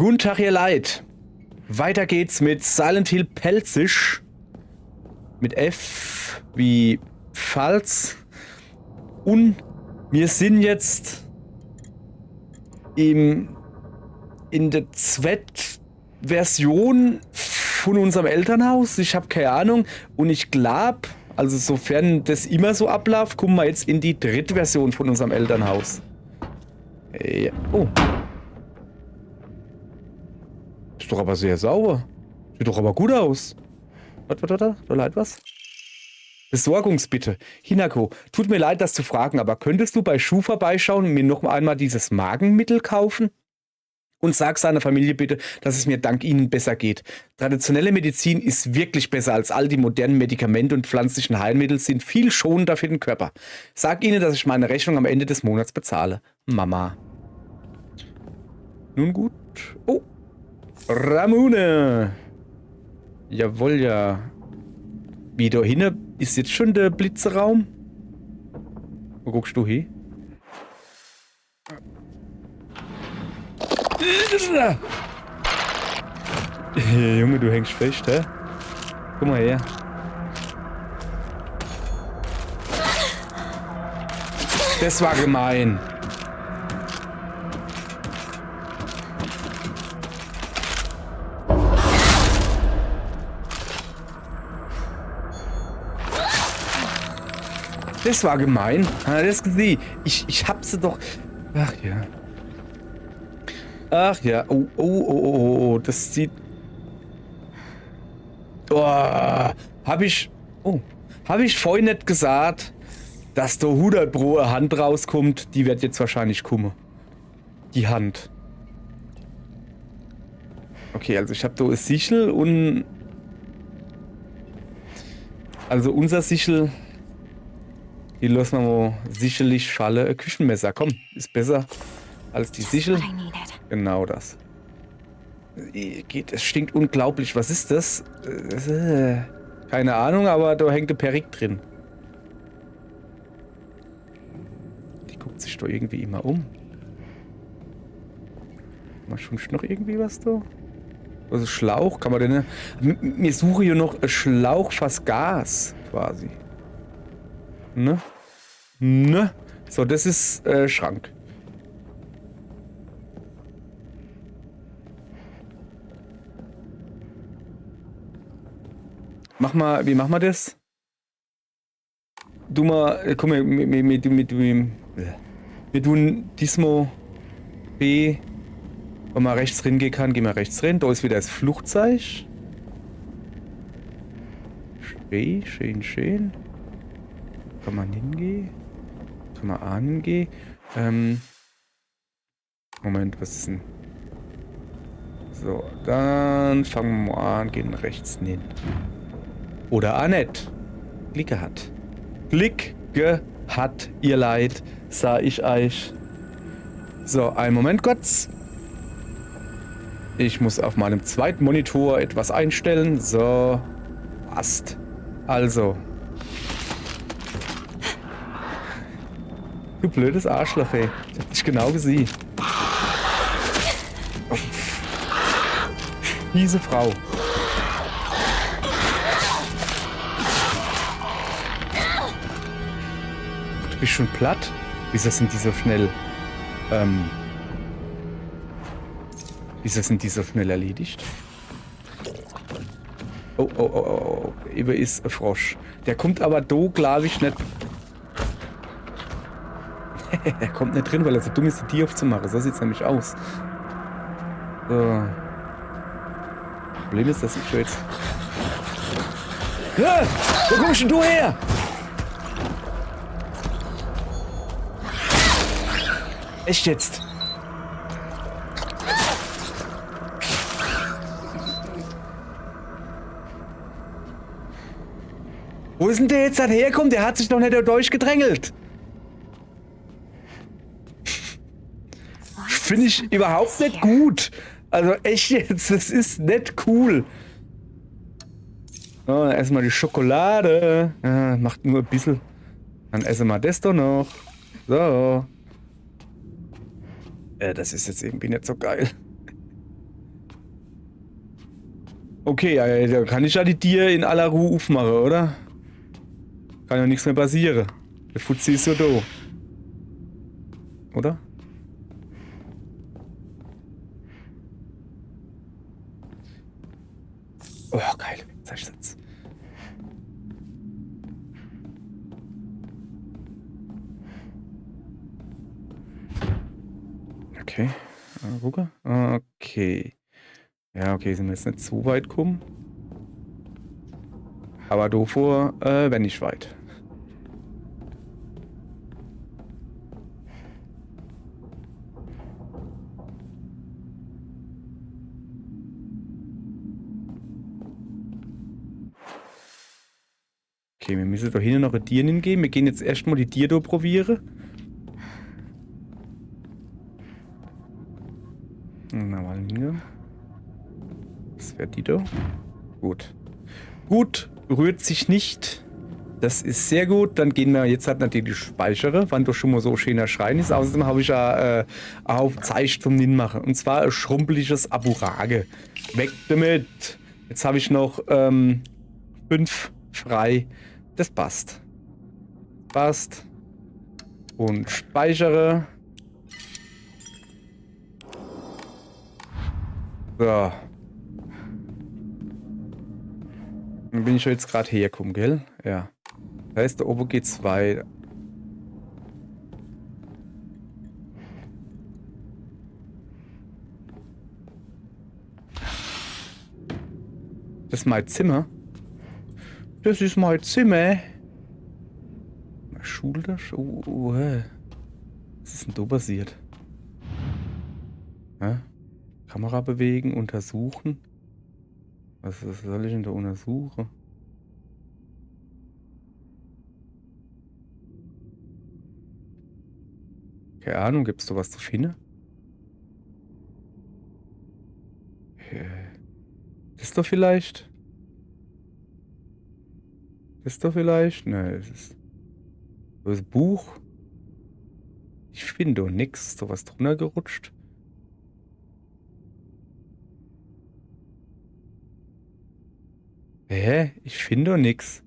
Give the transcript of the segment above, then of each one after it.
Guten Tag, ihr Leid. Weiter geht's mit Silent Hill Pelzisch. Mit F wie Pfalz. Und wir sind jetzt in der Zweitversion von unserem Elternhaus. Ich habe keine Ahnung. Und ich glaube, also sofern das immer so abläuft, kommen wir jetzt in die dritte Version von unserem Elternhaus. Ja. Oh. Ist doch aber sehr sauber. Sieht doch aber gut aus. Warte, da leid was? Besorgungsbitte. Hinako, tut mir leid, das zu fragen, aber könntest du bei Schuh vorbeischauen und mir noch einmal dieses Magenmittel kaufen? Und sag seiner Familie bitte, dass es mir dank ihnen besser geht. Traditionelle Medizin ist wirklich besser als all die modernen Medikamente und pflanzlichen Heilmittel sind viel schonender für den Körper. Sag ihnen, dass ich meine Rechnung am Ende des Monats bezahle. Mama. Nun gut. Oh. Ramune. Jawohl, ja. Wie da hinten ist jetzt schon der Blitzeraum? Wo guckst du hin? Junge, du hängst fest, hä? Komm mal her. Das war gemein. Das war gemein. Das gesehen. Ich hab sie doch. Ach ja. Ach ja. Oh. Das sieht. Oh. Hab ich vorhin nicht gesagt, dass da 100 Pro eine Hand rauskommt? Die wird jetzt wahrscheinlich kommen. Die Hand. Okay, also ich hab da ein Sichel und. Also unser Sichel. Die lassen wir mal sicherlich fallen. Ein Küchenmesser, komm, ist besser als die Sichel. Genau das. Es stinkt unglaublich. Was ist das? Keine Ahnung, aber da hängt ein Perrik drin. Die guckt sich da irgendwie immer um. Mal schon noch irgendwie was da? Also Schlauch, kann man denn... Mir suche hier noch ein Schlauch fürs Gas, quasi. Ne? So, das ist Schrank. Wie machen wir das? Du mal, guck mal, wir tun diesmal B, wenn man rechts reingehen kann, gehen wir rechts rein. Da ist wieder das Fluchtzeichen. Schön. Kann man hingehen? Kann man angehen? Moment, was ist denn? So, dann fangen wir mal an, gehen rechts hin. Oder auch nicht. Glück gehabt. Glück gehabt, ihr Leid, sah ich euch. So, einen Moment kurz. Ich muss auf meinem zweiten Monitor etwas einstellen. So, passt. Also. Du blödes Arschloch, ey. Ich hab dich genau gesehen. Oh. Diese Frau. Du bist schon platt? Wieso sind die so schnell? Wieso sind die so schnell erledigt? Oh. Über ist ein Frosch. Der kommt aber do, glaube ich, nicht. Er kommt nicht drin, weil er so dumm ist, die Tür aufzumachen. So sieht's nämlich aus. So. Problem ist, dass ich schon jetzt... Ja, wo kommst denn du her? Echt jetzt? Wo ist denn der jetzt herkommt? Der hat sich doch nicht durchgedrängelt. Finde ich überhaupt nicht gut. Also echt jetzt, das ist nicht cool. So, erstmal die Schokolade. Ja, macht nur ein bisschen. Dann essen wir das doch noch. So. Das ist jetzt irgendwie nicht so geil. Okay, ja, da kann ich ja die Tiere in aller Ruhe aufmachen, oder? Kann ja nichts mehr passieren. Der Fuzzi ist so da. Oder? Oh, geil. Zeichtsatz. Okay. Gucke. Okay. Ja, okay, sind wir jetzt nicht so weit gekommen. Aber davor, wenn nicht weit. Okay, wir müssen da hinten noch ein Tier hingehen. Wir gehen jetzt erstmal die Tiere da probieren. Na, mal hingehen. Was wäre die da? Gut. Gut, rührt sich nicht. Das ist sehr gut. Dann gehen wir jetzt halt natürlich speichern, wann doch schon mal so schöner Schrein ist. Außerdem habe ich ja auch Zeichen zum Ninmachen. Und zwar ein schrumpeliges Aburage. Weg damit. Jetzt habe ich noch 5 frei. Das passt. Passt. Und speichere. So. Dann bin ich jetzt gerade hergekommen, gell? Ja. Das heißt, da oben geht's weiter. Das ist mein Zimmer. Das ist mein Zimmer. Schulter? Was ist denn da passiert? Hä? Kamera bewegen, untersuchen. Was soll ich denn da untersuchen? Keine Ahnung, gibt's da was zu finden? Das doch vielleicht? Das doch vielleicht? Ne, es ist das Buch. Ich finde doch nix. So was drunter gerutscht. Hä? Ich finde doch nix.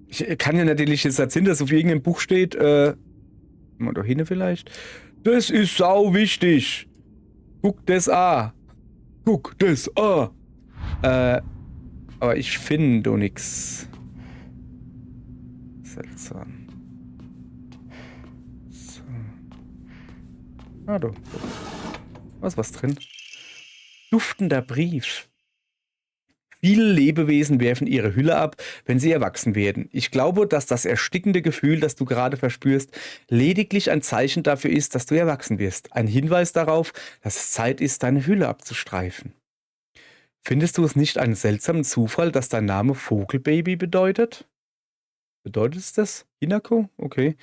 Ich kann ja natürlich jetzt erzählen, dass auf irgendeinem Buch steht, mal da hinten vielleicht. Das ist sau wichtig. Guck das an. Guck das an. Aber ich finde doch nix. Seltsam. So. Ah, da. Was drin? Duftender Brief. Viele Lebewesen werfen ihre Hülle ab, wenn sie erwachsen werden. Ich glaube, dass das erstickende Gefühl, das du gerade verspürst, lediglich ein Zeichen dafür ist, dass du erwachsen wirst. Ein Hinweis darauf, dass es Zeit ist, deine Hülle abzustreifen. Findest du es nicht einen seltsamen Zufall, dass dein Name Vogelbaby bedeutet? Bedeutet es das? Hinako? Okay.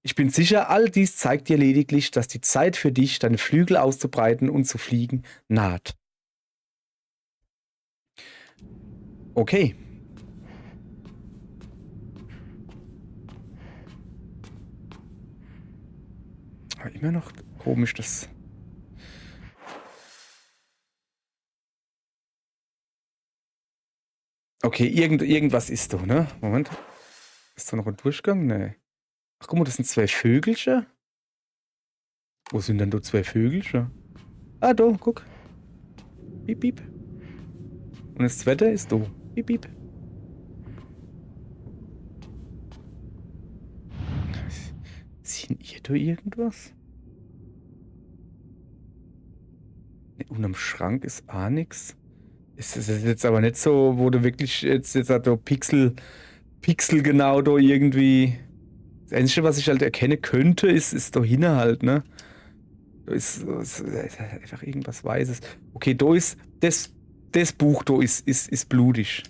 Ich bin sicher, all dies zeigt dir lediglich, dass die Zeit für dich, deine Flügel auszubreiten und zu fliegen, naht. Okay. Aber immer noch komisch, das. Okay, irgendwas ist da, ne? Moment. Ist da noch ein Durchgang? Nee. Ach, guck mal, das sind 2 Vögelchen. Wo sind denn da 2 Vögelchen? Ah, da, guck. Piep, piep. Und das zweite ist da. Piep, piep. Seht ihr da irgendwas? Ne, unterm Schrank ist auch nichts. Ist das jetzt aber nicht so, wo du wirklich jetzt da Pixel genau da irgendwie. Das Einzige, was ich halt erkennen könnte, ist da hinten halt, ne? Da ist einfach irgendwas Weißes. Okay, da ist das Buch da ist blutig.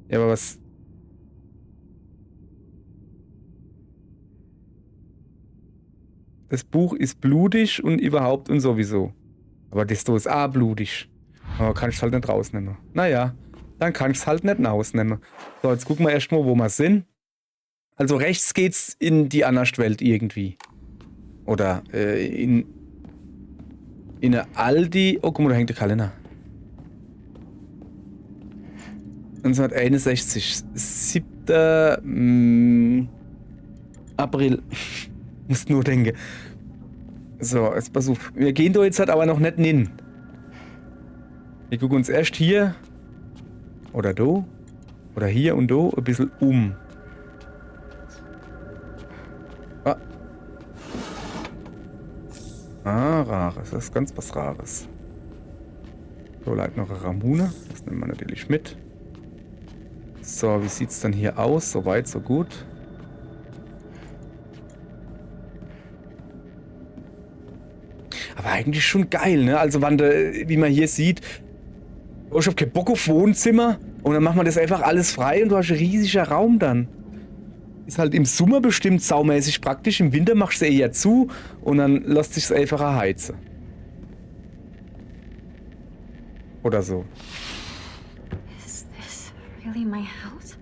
Ja, aber was. Das Buch ist blutig und überhaupt und sowieso. Aber das da ist auch blutig. Aber kann ich halt nicht rausnehmen. Naja, dann kann ich es halt nicht rausnehmen. So, jetzt gucken wir erstmal, wo wir sind. Also rechts geht's in die Anderswelt irgendwie. Oder in. In eine Aldi... Oh, guck mal, da hängt der Kalender. 1961. 7. April. Musst nur denken. So, jetzt pass auf. Wir gehen da jetzt halt aber noch nicht hin. Wir gucken uns erst hier oder da oder hier und da ein bisschen um. Rares. Das ist ganz was Rares. So, leider noch eine Ramune. Das nehmen wir natürlich mit. So, wie sieht es dann hier aus? So weit, so gut. Aber eigentlich schon geil, ne? Also, wie man hier sieht, oh, ich hab keinen Bock auf Wohnzimmer. Und dann macht man das einfach alles frei und du hast einen riesigen Raum dann. Ist halt im Sommer bestimmt saumäßig praktisch. Im Winter machst du es eher zu und dann lässt sich es einfach erheizen. Oder so. Is this really my house?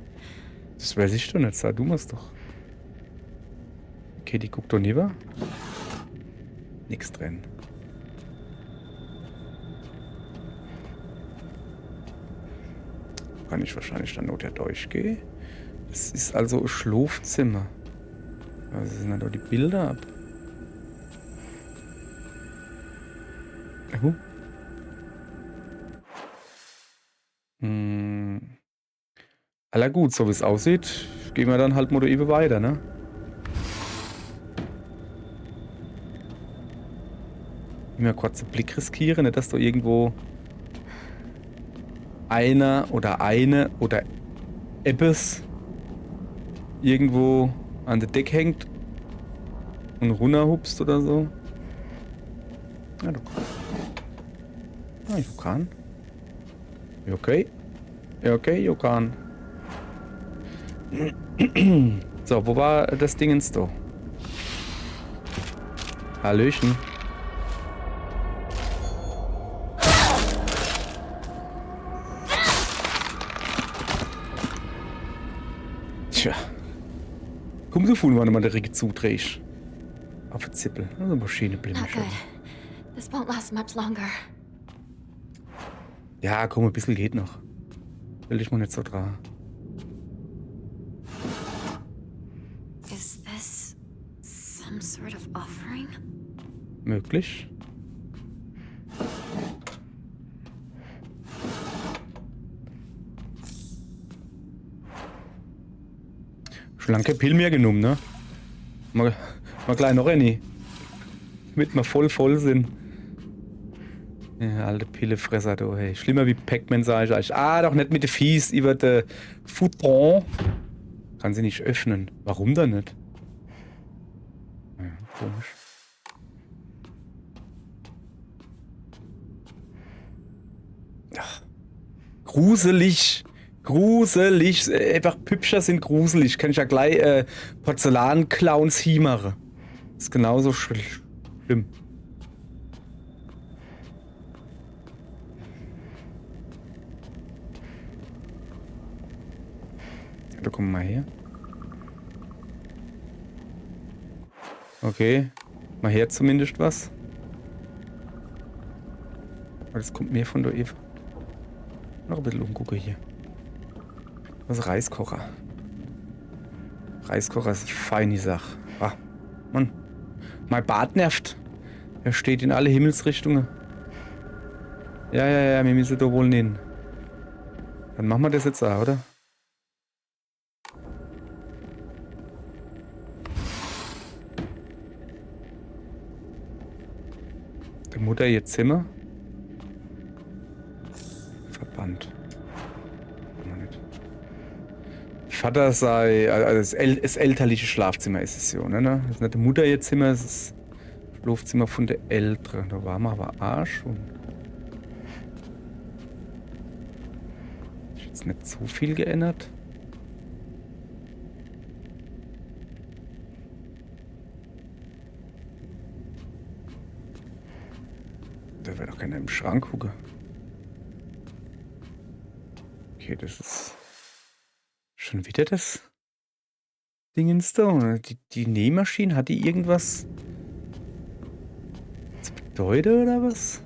Das weiß ich doch nicht, sag du musst doch. Okay, die guckt doch lieber. Nix drin. Kann ich wahrscheinlich dann nur der durchgehen. Es ist also ein Schlafzimmer. Also sind da die Bilder ab. Aller gut, so wie es aussieht, gehen wir dann halt mal eben weiter, ne? Immer kurz einen Blick riskieren, nicht dass da irgendwo einer oder eine oder etwas irgendwo an der Deck hängt und runterhupst oder so. Ja, du kannst. Ah, you can. You okay? You okay, you can. So, wo war das Dingens da? Hallöchen. Tja. Komm so von, wann du mal der Ricke zudrehst. Auf der Zippel. Also Maschine bleiben Not schon. good. This won't last much longer. Ja, komm, ein bisschen geht noch. Will ich mal nicht so dran. Is this some sort of offering? Möglich. Schon lange kein Pill mehr genommen, ne? Mal gleich noch eine. Damit wir voll sind. Ja, alte Pillefresser, du, hey. Schlimmer wie Pac-Man, sag ich euch. Ah, doch nicht mit den Fies über den Futon. Kann sie nicht öffnen. Warum dann nicht? Ja, komisch. Ach. Gruselig. Gruselig. Einfach Pübscher sind gruselig. Kann ich ja gleich Porzellan-Clowns hiemere. Ist genauso schlimm. Da kommen wir mal her. Okay. Mal her zumindest was. Aber das kommt mehr von der Eva. Noch ein bisschen umgucken hier. Was ist Reiskocher? Reiskocher ist eine feine Sache. Ah, Mann. Mein Bart nervt. Er steht in alle Himmelsrichtungen. Ja, wir müssen da wohl hin. Dann machen wir das jetzt auch, oder? Der Mutter ihr Zimmer. Verbannt. Vater sei, also das elterliche Schlafzimmer ist es so, ne? Das ist nicht die Mutter ihr Zimmer, es ist das Schlafzimmer von der Älteren. Da waren wir aber Arsch und ist jetzt nicht so viel geändert. Da wäre doch keiner im Schrank gucken. Okay, das ist schon wieder das Dingens da. Die Nähmaschine, hat die irgendwas zu bedeuten oder was?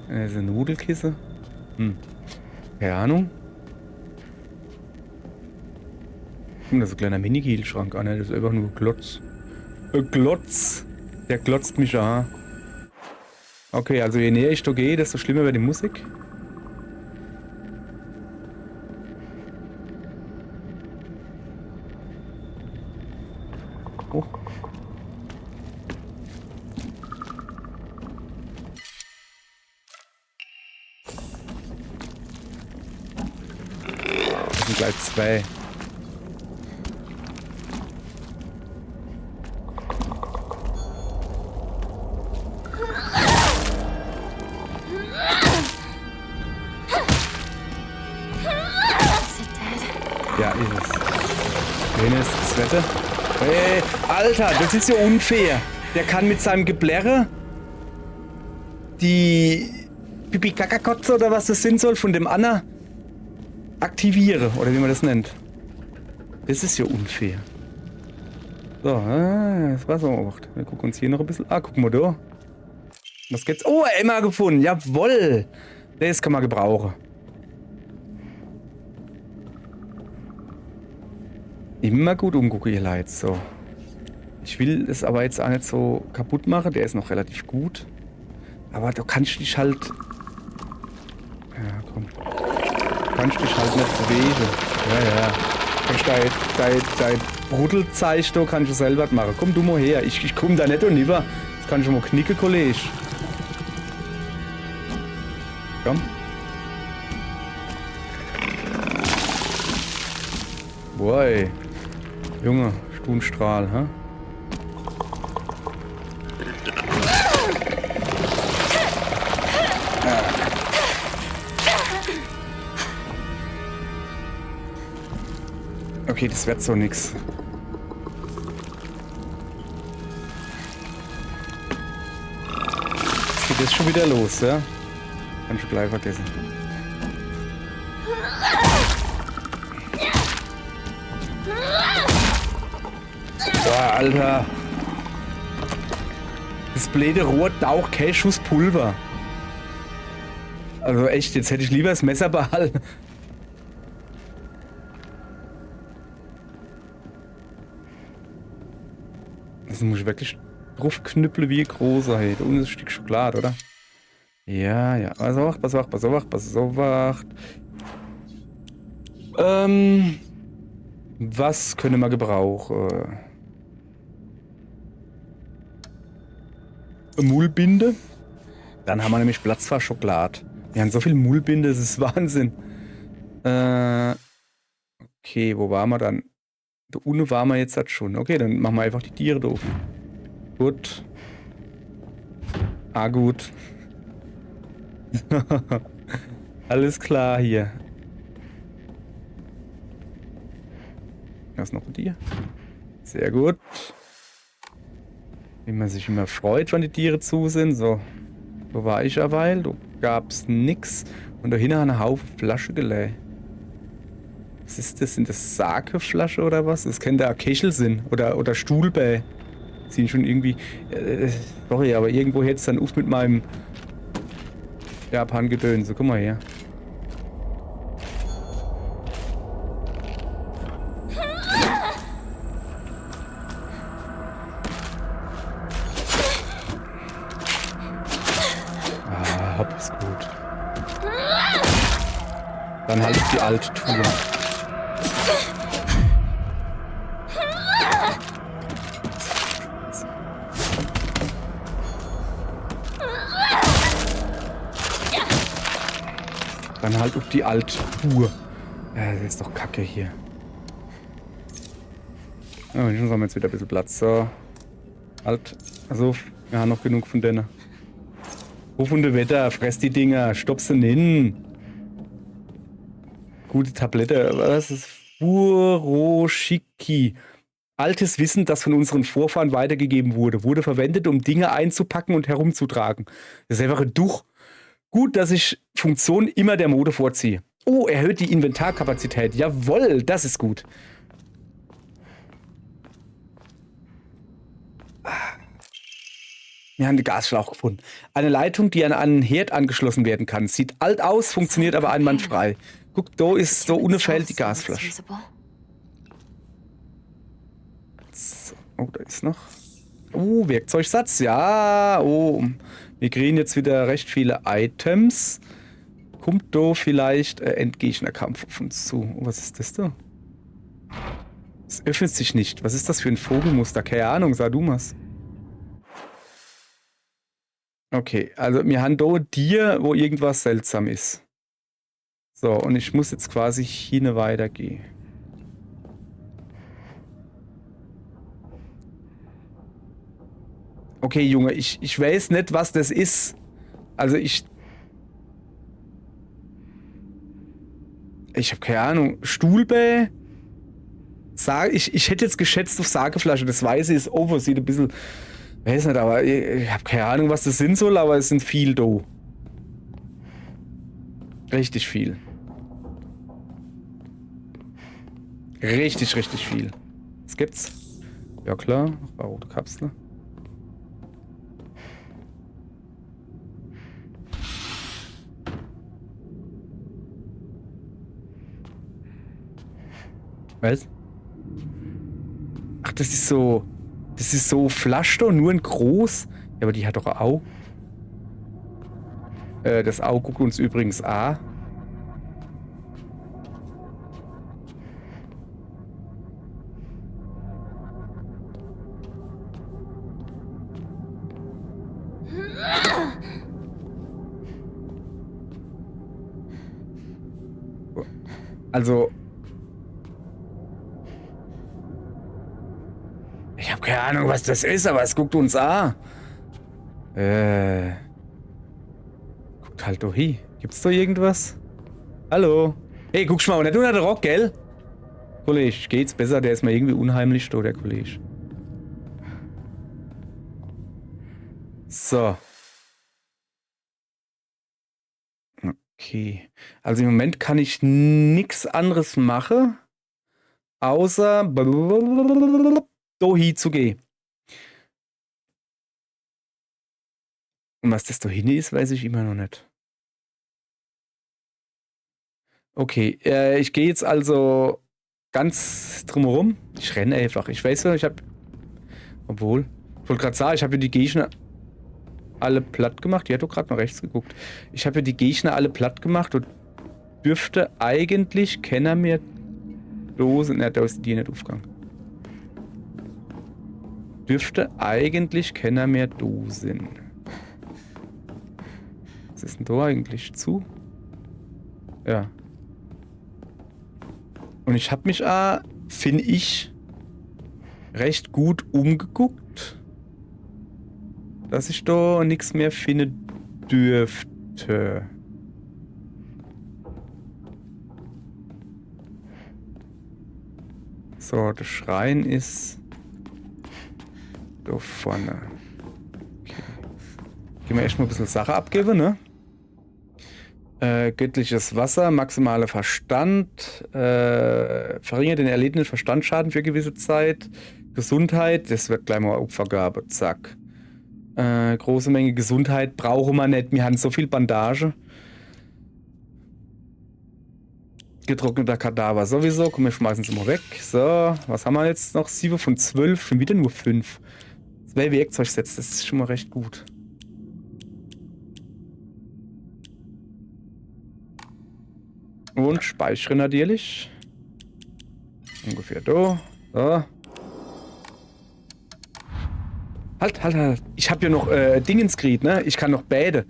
Das ist eine Nudelkiste. Keine Ahnung. Das ist ein kleiner Mini-Kühlschrank. Ah, ne, das ist einfach nur ein Klotz. Ein Klotz! Der glotzt mich an. Okay, also je näher ich da gehe, desto schlimmer wird die Musik. Oh. Das sind gleich zwei. Is it dead? Ja, ist es. Wen ist das Wetter? Hey, Alter, das ist ja unfair. Der kann mit seinem Geblärre die Pipi-Kaka-Kotze oder was das sein soll von dem Anna aktivieren, oder wie man das nennt. Das ist ja unfair. So, das war's auch. Wir gucken uns hier noch ein bisschen. Ah, guck mal da. Was gibt's? Oh, Emma gefunden. Jawoll. Das kann man gebrauchen. Immer gut umgucken, ihr Leid. So. Ich will es aber jetzt auch nicht so kaputt machen. Der ist noch relativ gut. Aber du kannst dich halt... Ja, komm. Du kannst dich halt nicht bewegen. Ja. Kannst dein Bruddelzeich da kannst du selber machen. Komm du mal her. Ich komm da nicht und lieber. Das kann ich mal knicken, Kollege. Komm. Boy. Junge, Stunstrahl, hä? Okay, das wird so nix. Jetzt geht das schon wieder los, ja? Kann ich gleich vergessen. Boah, Alter. Das blöde Rohr taucht kein Schuss Pulver. Also echt, jetzt hätte ich lieber das Messer behalten. Das muss ich wirklich drauf knüppeln wie ein großer. Hey, da unten ist ein Stück Schokolade, oder? Ja. Pass auf. Was können wir gebrauchen? Mullbinde. Dann haben wir nämlich Platz für Schokolade. Wir haben so viel Mullbinde, das ist Wahnsinn. Okay, wo waren wir dann? Da unten waren wir jetzt halt schon. Okay, dann machen wir einfach die Tiere doof. Gut. Ah, gut. Alles klar hier. Da ist noch ein Tier. Sehr gut. Wie man sich immer freut, wenn die Tiere zu sind. So. Wo war ich ja weil? Da gab's nix. Und da hinten eine Haufen Flasche gelegt. Was ist das? Sind das Sakeflasche oder was? Das könnte auch Kechel sein. Oder Stuhlbä. Sind schon irgendwie... sorry, aber irgendwo hätte es dann auf mit meinem Japan-Gedönse. Guck mal her. Ah, hopp, ist gut. Dann halt die alte Tour. Dann halt auf die alte Tour. Das ist doch kacke hier. Ja, schon haben wir jetzt wieder ein bisschen Platz. So. Halt. Also, wir haben noch genug von denen. Rufende Wetter, fress die Dinger, stopp sie hin. Gute Tablette. Was ist Furoshiki? Altes Wissen, das von unseren Vorfahren weitergegeben wurde. Wurde verwendet, um Dinge einzupacken und herumzutragen. Das ist einfach ein Duch. Gut, dass ich Funktion immer der Mode vorziehe. Oh, erhöht die Inventarkapazität. Jawohl, das ist gut. Wir haben den Gasschlauch gefunden. Eine Leitung, die an einen Herd angeschlossen werden kann. Sieht alt aus, funktioniert aber einwandfrei. Guck, da ist so unfällt die Gasflasche. So, oh, da ist noch. Oh, Werkzeugsatz, ja. Oh, wir kriegen jetzt wieder recht viele Items. Kommt da vielleicht Endgegnerkampf auf uns zu? Oh, was ist das da? Es öffnet sich nicht. Was ist das für ein Vogelmuster? Keine Ahnung, sag du mal's. Okay, also wir haben da dir, wo irgendwas seltsam ist. So, und ich muss jetzt quasi hier weitergehen. Okay, Junge, ich weiß nicht, was das ist. Also ich habe keine Ahnung. Stuhlbä? Ich hätte jetzt geschätzt auf Sageflasche. Das Weiße ist over, sieht ein bisschen... Weiß nicht, aber ich habe keine Ahnung, was das sein soll, aber es sind viel da. Richtig viel. Richtig, richtig viel. Was gibt's? Ja klar, noch eine rote Kapsel. Was? Ach, das ist so... Das ist so Flasche, nur in groß. Ja, aber die hat doch ein Au. Das Au guckt uns übrigens an. Also... Ich habe keine Ahnung, was das ist, aber es guckt uns an. Guckt halt doch hin. Gibt's da irgendwas? Hallo? Hey, guck mal, nicht unter den Rock, gell? Kollege, geht's besser? Der ist mir irgendwie unheimlich da, der Kollege. So. Okay. Also im Moment kann ich nichts anderes machen, außer dahin zu gehen. Und was das da hin ist, weiß ich immer noch nicht. Okay, ich gehe jetzt also ganz drumherum. Ich renne einfach. Ich weiß ja, ich habe... Obwohl... Ich wollte gerade sagen, ich habe ja die Gegner alle platt gemacht. Die hat doch gerade nach rechts geguckt. Ich habe ja die Gegner alle platt gemacht und dürfte eigentlich keiner mehr losen. Ne, da ist die nicht aufgegangen. Dürfte eigentlich keiner mehr dosen. Was ist denn da eigentlich zu? Ja. Und ich habe mich, finde ich, recht gut umgeguckt, dass ich da nichts mehr finden dürfte. So, der Schrein ist da vorne. Okay. Gehen wir erstmal ein bisschen Sache abgeben, ne? Göttliches Wasser, maximaler Verstand, verringert den erlittenen Verstandsschaden für gewisse Zeit. Gesundheit, das wird gleich mal Opfergabe, zack. Große Menge Gesundheit brauchen wir nicht, wir haben so viel Bandage. Getrockneter Kadaver sowieso, komm, wir schmeißen sie mal weg. So, was haben wir jetzt noch? 7 von 12, schon wieder nur 5. 2 Werkzeugsätze, das ist schon mal recht gut. Und speichere natürlich. Ungefähr da. So. Halt. Ich habe ja noch Dingenskrieg, ne? Ich kann noch Bäde.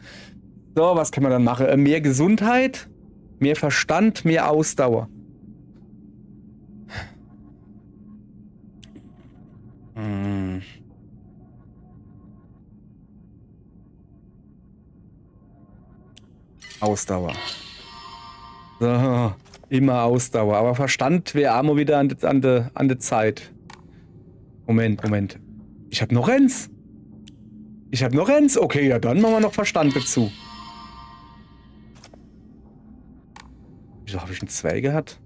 So, was kann man dann machen? Mehr Gesundheit, mehr Verstand, mehr Ausdauer. Ausdauer. So, immer Ausdauer. Aber Verstand wäre auch mal wieder an der Zeit. Moment. Ich habe noch eins. Okay, ja, dann machen wir noch Verstand dazu. Wieso habe ich einen 2 gehabt?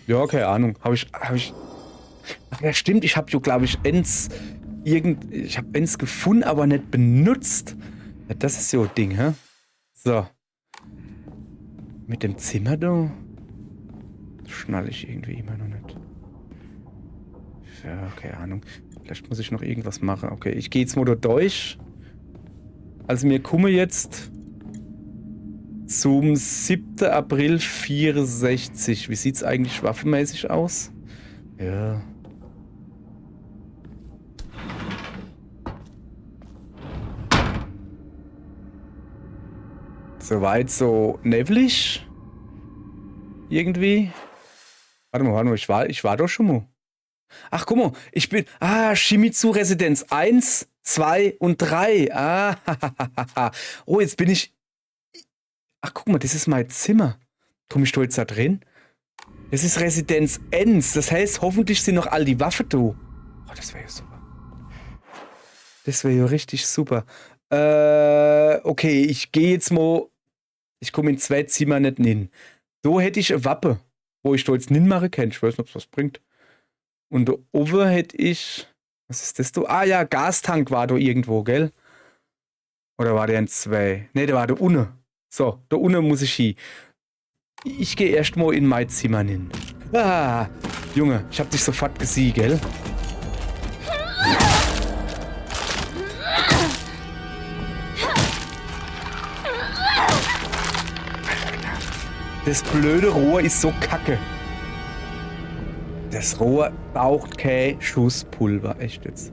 Ja, keine Ahnung. Ach ja, stimmt, ich habe jo, glaube ich, ich habe eins gefunden, aber nicht benutzt. Ja, das ist so ein Ding, hä? So. Mit dem Zimmer, du? Schnall ich irgendwie immer noch nicht. Ja, keine Ahnung. Vielleicht muss ich noch irgendwas machen. Okay, ich gehe jetzt mal da durch. Also wir kommen jetzt zum 7. April 64. Wie sieht's eigentlich waffenmäßig aus? Ja. Soweit so neblig. Irgendwie. Warte mal, ich war doch schon mal. Ach, guck mal, ich bin. Shimizu Residenz 1, 2 und 3. Oh, jetzt bin ich. Ach, guck mal, das ist mein Zimmer. Komm ich da jetzt da drin? Das ist Residenz 1. Das heißt, hoffentlich sind noch all die Waffen da. Oh, das wäre ja super. Das wäre ja richtig super. Okay, ich gehe jetzt mal. Ich komme in 2 Zimmer nicht hin. Da hätte ich eine Wappe, wo ich da jetzt nicht machen kann. Ich weiß nicht, ob es was bringt. Und da oben hätte ich. Was ist das da? Ja, Gastank war da irgendwo, gell? Oder war der in 2? Ne, der war da unten. So, da unten muss ich hin. Ich gehe erstmal in mein Zimmer hin. Junge, ich hab dich sofort gesehen, gell? Das blöde Rohr ist so kacke. Das Rohr braucht kein Schusspulver. Echt jetzt.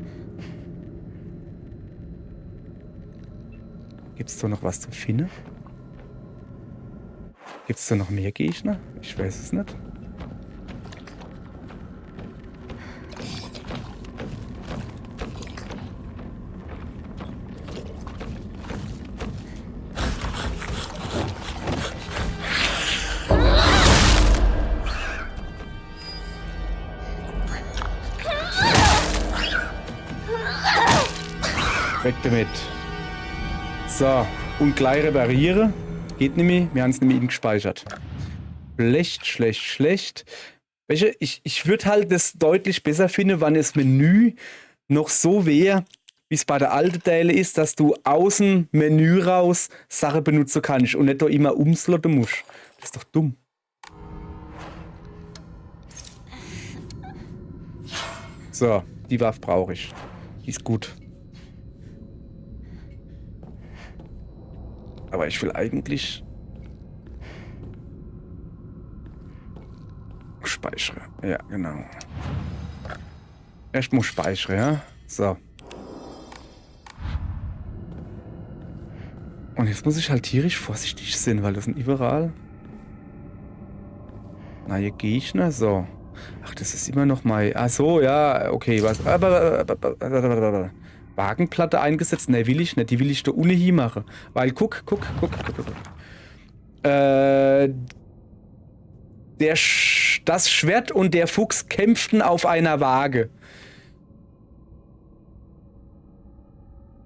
Gibt's da noch was zu finden? Gibt's da noch mehr Gegner? Ich weiß es nicht. Weg damit. So, und gleich reparieren. Geht nicht mehr, wir haben es nämlich gespeichert. Schlecht. Welche? Ich würde halt das deutlich besser finden, wenn das Menü noch so wäre, wie es bei der alten Teile ist, dass du aus dem Menü raus Sachen benutzen kannst und nicht da immer umslotten musst. Das ist doch dumm. So, die Waffe brauche ich. Die ist gut. Aber ich will eigentlich speichere. Ja, genau. Erst muss speichere, ja? So. Und jetzt muss ich halt tierisch vorsichtig sein, weil das sind überall neue Gegner. So. Ach, das ist immer noch mal. Ach so, ja, okay. Was? Wagenplatte eingesetzt? Ne, will ich nicht. Die will ich da ohne hier machen. Weil, guck. Das Schwert und der Fuchs kämpften auf einer Waage.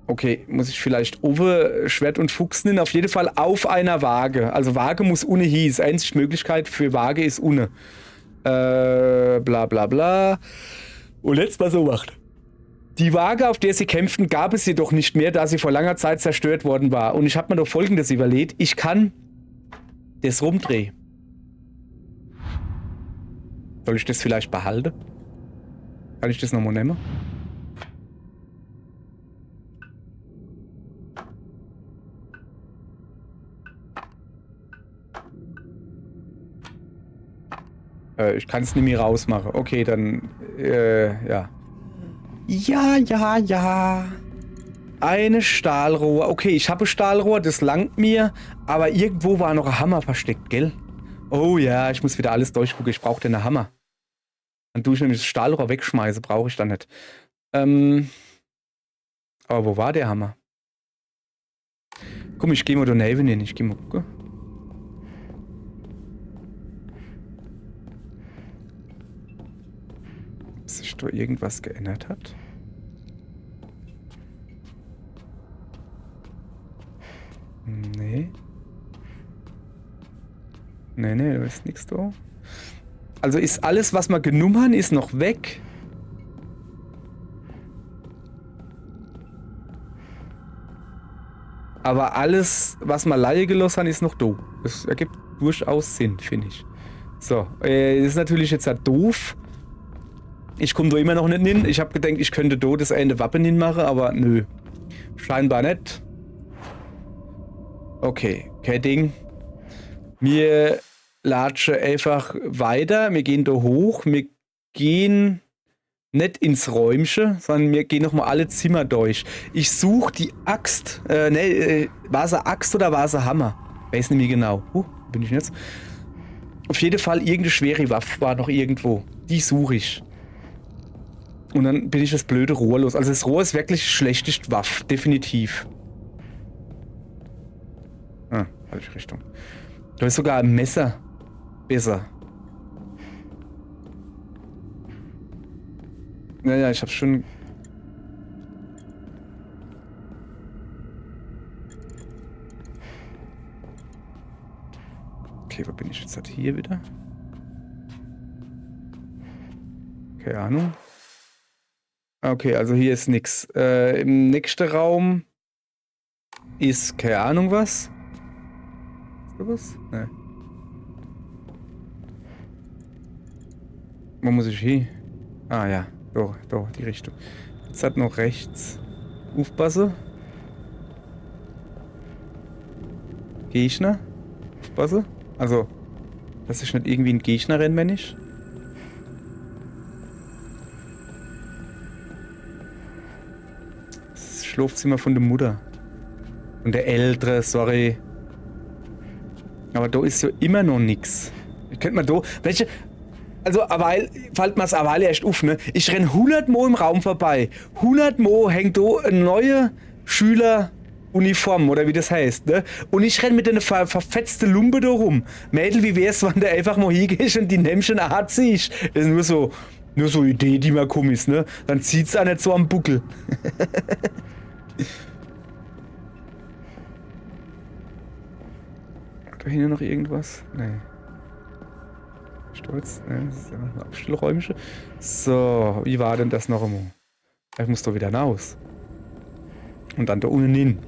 Okay, muss ich vielleicht Uwe, Schwert und Fuchs nennen? Auf jeden Fall auf einer Waage. Also Waage muss ohne hieß. Einzige Möglichkeit für Waage ist ohne. Bla bla bla. Und jetzt mal so macht. Die Waage, auf der sie kämpften, gab es jedoch nicht mehr, da sie vor langer Zeit zerstört worden war. Und ich habe mir doch Folgendes überlegt. Ich kann das rumdrehen. Soll ich das vielleicht behalten? Kann ich das nochmal nehmen? Ich kann es nicht mehr rausmachen. Okay, dann, ja. Ja. Eine Stahlrohr. Okay, ich habe ein Stahlrohr, das langt mir. Aber irgendwo war noch ein Hammer versteckt, gell? Oh ja, ich muss wieder alles durchgucken. Ich brauche den Hammer. Dann tue ich nämlich das Stahlrohr wegschmeißen. Brauche ich dann nicht. Aber wo war der Hammer? Komm, ich gehe mal da neben hin. Ich gehe mal gucken. Ob sich da irgendwas geändert hat? Nee. Nee, da ist nichts da. Also ist alles, was wir genommen haben, ist noch weg. Aber alles, was wir Laie gelassen haben, ist noch da. Das ergibt durchaus Sinn, finde ich. So, das ist natürlich jetzt halt doof. Ich komme da immer noch nicht hin. Ich habe gedacht, ich könnte da das eine Wappen hinmachen, aber nö. Scheinbar nicht. Okay, kein Ding. Wir latschen einfach weiter. Wir gehen da hoch. Wir gehen nicht ins Räumchen, sondern wir gehen nochmal alle Zimmer durch. Ich suche die Axt. War es eine Axt oder war es ein Hammer? Weiß nicht mehr genau. Bin ich jetzt? Auf jeden Fall irgendeine schwere Waffe war noch irgendwo. Die suche ich. Und dann bin ich das blöde Rohr los. Also das Rohr ist wirklich die schlechteste Waffe. Definitiv. Falsche Richtung. Da ist sogar ein Messer besser. Naja, ich hab's schon... Okay, wo bin ich jetzt halt hier wieder? Keine Ahnung. Okay, also hier ist nix. Im nächsten Raum ist keine Ahnung was. Ist da was? Ne. Wo muss ich hin? Ah ja, da, die Richtung. Jetzt hat noch rechts. Aufpassen. Gegner. Aufpassen. Also, dass ich nicht irgendwie ein Gegner renne, wenn ich. Das Schlafzimmer von der Mutter. Und der Ältere, sorry. Aber da ist ja immer noch nix. Könnte man da. Welche. Also, fällt mir das eine Weile erst auf, ne? Ich renn 100 Mal im Raum vorbei. 100 Mal hängt da eine neue Schüleruniform, oder wie das heißt, ne? Und ich renn mit einer verfetzten Lumpe da rum. Mädel, wie wär's, wenn du einfach mal hingehst und die Nämchen anziehst? Das ist nur so eine Idee, die mir komisch ist, ne? Dann zieht's auch nicht so am Buckel. Da hinten noch irgendwas? Nee. Stolz, ne? Das ist ja noch ein Abstellräumchen. So, wie war denn das noch einmal? Ich muss da wieder raus. Und dann da unten hin.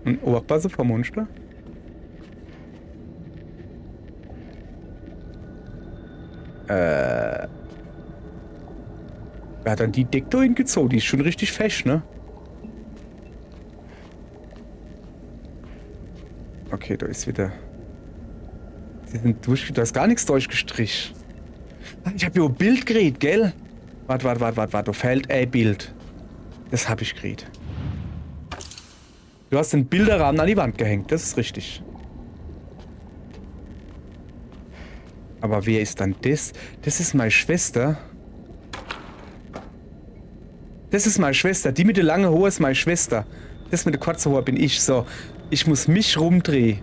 Und aufpassen vom Monster. Wer hat dann die Decke da hingezogen? Die ist schon richtig fest, ne? Okay, da ist wieder... Da ist gar nichts durchgestrichen. Ich habe hier ein Bild geredet, gell? Warte. Da fehlt ein Bild. Das habe ich geredet. Du hast den Bilderrahmen an die Wand gehängt, das ist richtig. Aber wer ist dann das? Das ist meine Schwester. Das ist meine Schwester. Die mit der langen Haare ist meine Schwester. Das mit der kurzen Haare bin ich. So, ich muss mich rumdrehen.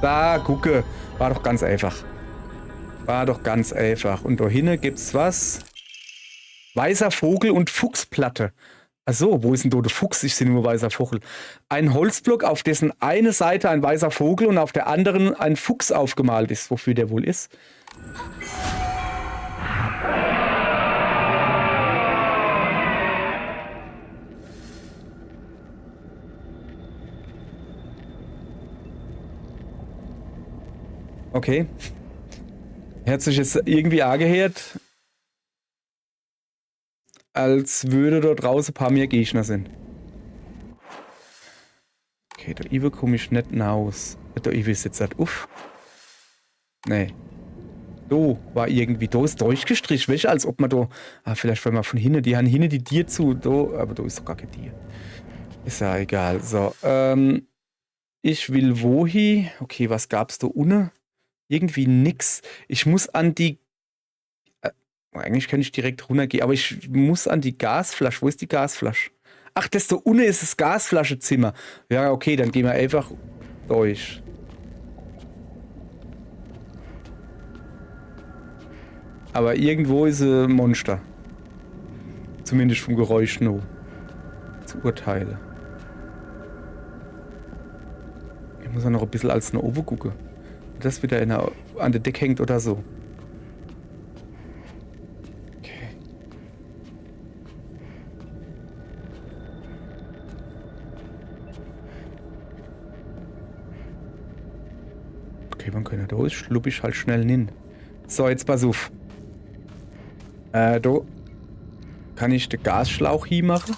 Da, gucke. War doch ganz einfach. Und da hinten gibt's was. Weißer Vogel und Fuchsplatte. Achso, wo ist denn da der Fuchs? Ich sehe nur weißer Vogel. Ein Holzblock, auf dessen eine Seite ein weißer Vogel und auf der anderen ein Fuchs aufgemalt ist. Wofür der wohl ist? Okay. Hat sich jetzt irgendwie angehört, als würde da draußen ein paar mehr Gegner sind. Okay, da Iwe komme ich nicht raus. Da Iwe ist jetzt halt uff. Nee. Da war irgendwie, da ist durchgestrichen, weißt du, als ob man da, vielleicht weil man von hinten, die haben hinten die Tier zu, da, aber da ist doch gar kein Tier. Ist ja egal. So, ich will wohin? Okay, was gab's da unten? Irgendwie nix. Ich muss an die... eigentlich kann ich direkt runtergehen, aber ich muss an die Gasflasche. Wo ist die Gasflasche? Ach, das da unten ist das Gasflaschenzimmer. Ja, okay, dann gehen wir einfach durch. Aber irgendwo ist ein Monster. Zumindest vom Geräusch nur. Zu urteilen. Ich muss ja noch ein bisschen als eine Ofen gucken. Das wieder an der Decke hängt oder so. Okay. sterben können. Da ist schlupp ich halt schnell hin. So, jetzt pass auf. Da kann ich den Gasschlauch hier machen.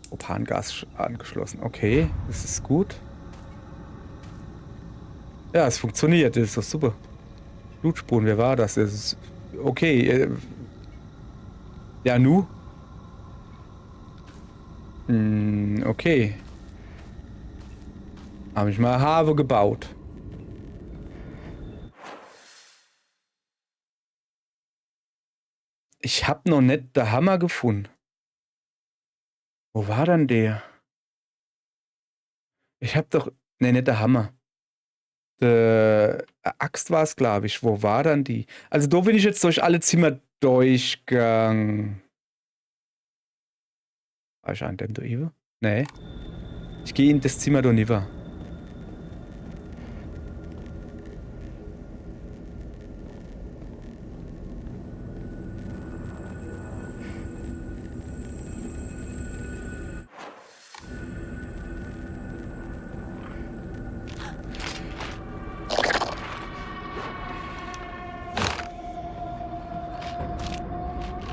Propangas angeschlossen. Okay, das ist gut. Ja, es funktioniert. Das ist doch super. Blutspuren, wer war das? Das ist okay. Ja, nu? Okay. Habe ich mal Have gebaut. Ich hab noch nicht den Hammer gefunden. Wo war denn der? Ich hab doch... Ne, nicht der Hammer. Der Axt war es, glaube ich. Wo war dann die? Also da bin ich jetzt durch alle Zimmer durchgegangen. War ich an dem da eben? Nee. Ich gehe in das Zimmer da nicht.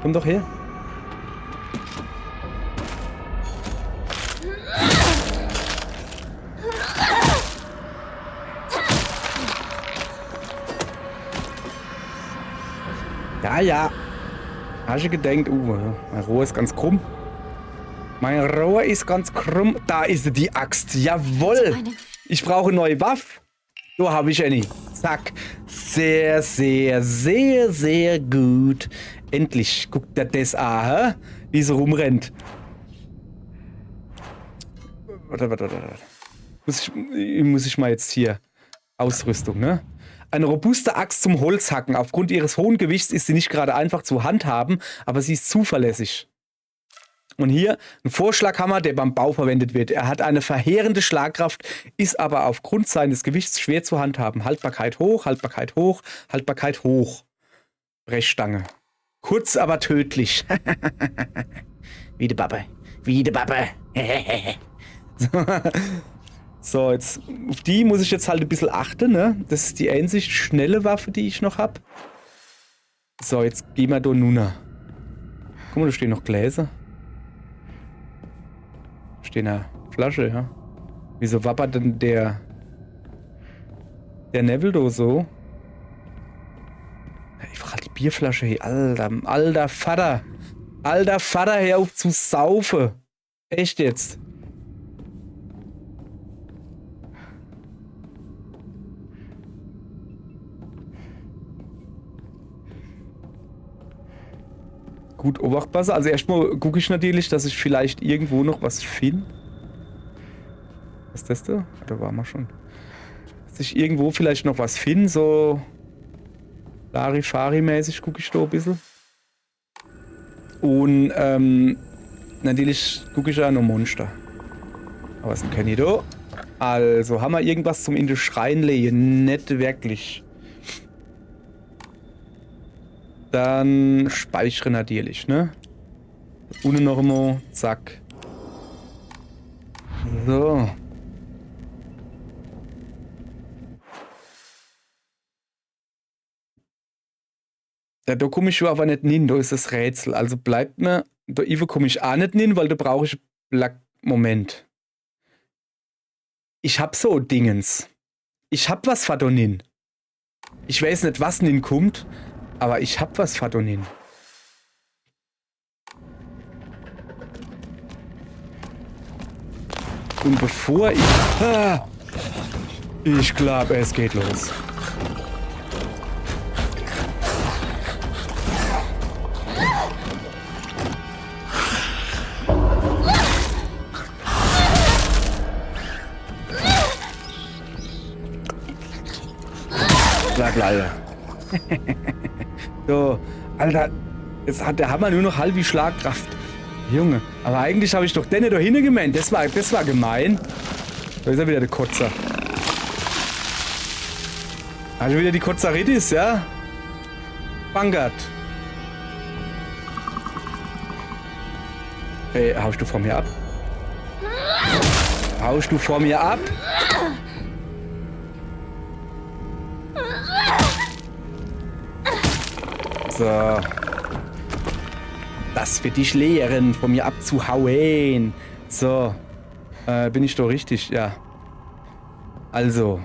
Komm doch her. Ja. Hast du gedacht, mein Rohr ist ganz krumm. Mein Rohr ist ganz krumm. Da ist die Axt. Jawohl. Ich brauche eine neue Waffe. So habe ich eine. Zack. Sehr, sehr, sehr, sehr gut. Endlich. Guckt der das an, wie sie rumrennt. Warte. Muss ich mal jetzt hier. Ausrüstung, ne? Eine robuste Axt zum Holzhacken. Aufgrund ihres hohen Gewichts ist sie nicht gerade einfach zu handhaben, aber sie ist zuverlässig. Und hier ein Vorschlaghammer, der beim Bau verwendet wird. Er hat eine verheerende Schlagkraft, ist aber aufgrund seines Gewichts schwer zu handhaben. Haltbarkeit hoch, Haltbarkeit hoch, Haltbarkeit hoch. Brechstange. Kurz, aber tödlich. Wie de Babbe. So, jetzt auf die muss ich jetzt halt ein bisschen achten, ne? Das ist die einzig schnelle Waffe, die ich noch habe. So, jetzt gehen wir da nun. Guck mal, da stehen noch Gläser. Da steht eine Flasche, ja. Wieso wappert denn der Neville da so? Ich frage halt die Bierflasche hier. Alter Vater. Alter Vater, hör auf zu saufen. Echt jetzt. Gut beobachtbar. Also erstmal gucke ich natürlich, dass ich vielleicht irgendwo noch was finde. Was ist das da? Da waren wir schon. Dass ich irgendwo vielleicht noch was finde, so Larifari-mäßig gucke ich da ein bisschen. Und natürlich gucke ich auch noch Monster. Aber was kenne ich da? Also, haben wir irgendwas zum in den Schrein legen? Nicht wirklich. Dann speichere natürlich, ne? Ohne noch einmal. Zack. So. Ja, da komme ich aber nicht hin, da ist das Rätsel. Also bleibt mir. Da komme ich auch nicht hin, weil da brauche ich. Moment. Ich hab so Dingens. Ich hab was Fadonin. Ich weiß nicht, was nin kommt. Aber ich hab was Fadonin. Und bevor ich... ich glaube, es geht los. Bleib leider. So, Alter, jetzt hat der Hammer nur noch halbe Schlagkraft. Junge, aber eigentlich habe ich doch den da hinten gemeint. Das war gemein. Da ist ja wieder der Kotzer. Also wieder die Kotzeritis, ja? Bangert. Hey, haust du vor mir ab? Haust du vor mir ab? So. Das für dich lehren, von mir abzuhauen. So. Bin ich doch richtig? Ja. Also.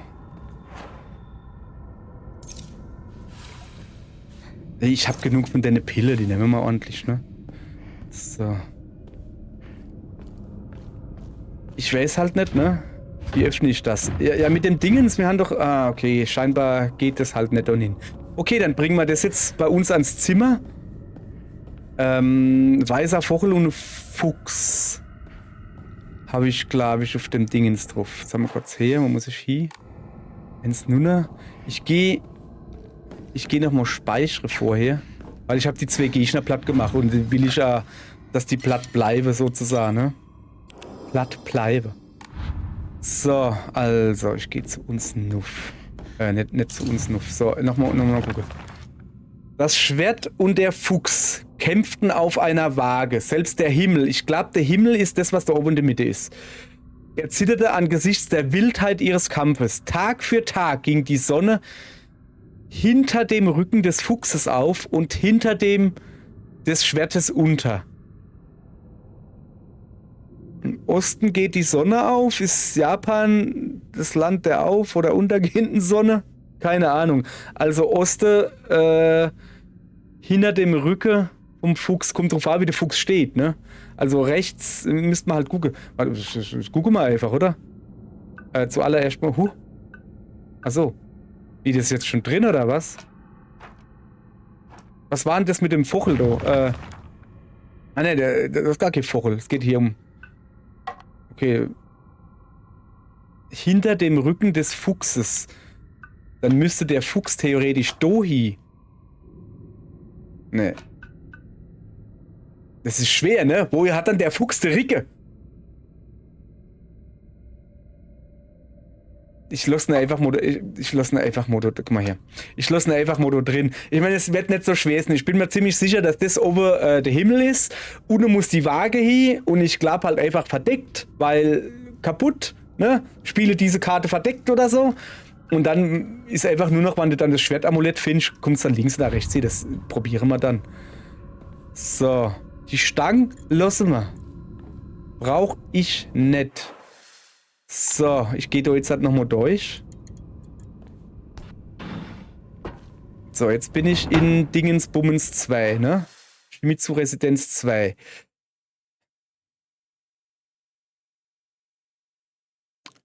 Ich hab genug von deiner Pille, die nehmen wir mal ordentlich, ne? So. Ich weiß halt nicht, ne? Wie öffne ich das? Ja, mit dem Dingens, wir haben doch... Ah, okay, scheinbar geht das halt nicht hin. Okay, dann bringen wir das jetzt bei uns ans Zimmer. Weißer Vogel und Fuchs. Habe ich, glaube ich, auf dem Dingens drauf. Jetzt haben wir kurz her, wo muss ich hin? Ins Nunner. Ich gehe nochmal speichere vorher. Weil ich habe die 2 Gegner platt gemacht und will ich ja, dass die platt bleiben sozusagen, ne? Platt bleiben. So, also, ich gehe zu uns Nuff. Nicht zu uns Nuff. So, nochmal gucken. Das Schwert und der Fuchs kämpften auf einer Waage. Selbst der Himmel. Ich glaube, der Himmel ist das, was da oben in der Mitte ist. Er zitterte angesichts der Wildheit ihres Kampfes. Tag für Tag ging die Sonne hinter dem Rücken des Fuchses auf und hinter dem des Schwertes unter. Im Osten geht die Sonne auf. Ist Japan das Land der auf- oder untergehenden Sonne? Keine Ahnung. Also Oste, hinter dem Rücken vom Fuchs. Kommt drauf an, wie der Fuchs steht, ne? Also rechts müsste man halt gucken. Gucken wir einfach, oder? Zuallererst mal, Achso. Wie, das ist jetzt schon drin, oder was? Was war denn das mit dem Vogel da? Ne, das ist gar kein Vogel. Es geht hier um... Okay. Hinter dem Rücken des Fuchses. Dann müsste der Fuchs theoretisch Dohi. Ne. Das ist schwer, ne? Woher hat dann der Fuchs die Ricke? Ich lasse ihn einfach mal, guck mal hier. Ich lasse ihn einfach mal da drin. Ich meine, es wird nicht so schwer sein. Ich bin mir ziemlich sicher, dass das oben der Himmel ist. Unten muss die Waage hin und ich glaube halt einfach verdeckt, weil kaputt, ne? Spiele diese Karte verdeckt oder so. Und dann ist einfach nur noch, wenn du dann das Schwertamulett findest, kommst dann links oder rechts hier. Das probieren wir dann. So. Die Stangen lassen wir. Brauche ich nicht. So, ich gehe da jetzt halt nochmal durch. So, jetzt bin ich in Dingensbummens 2, ne? Shimizu Residenz 2.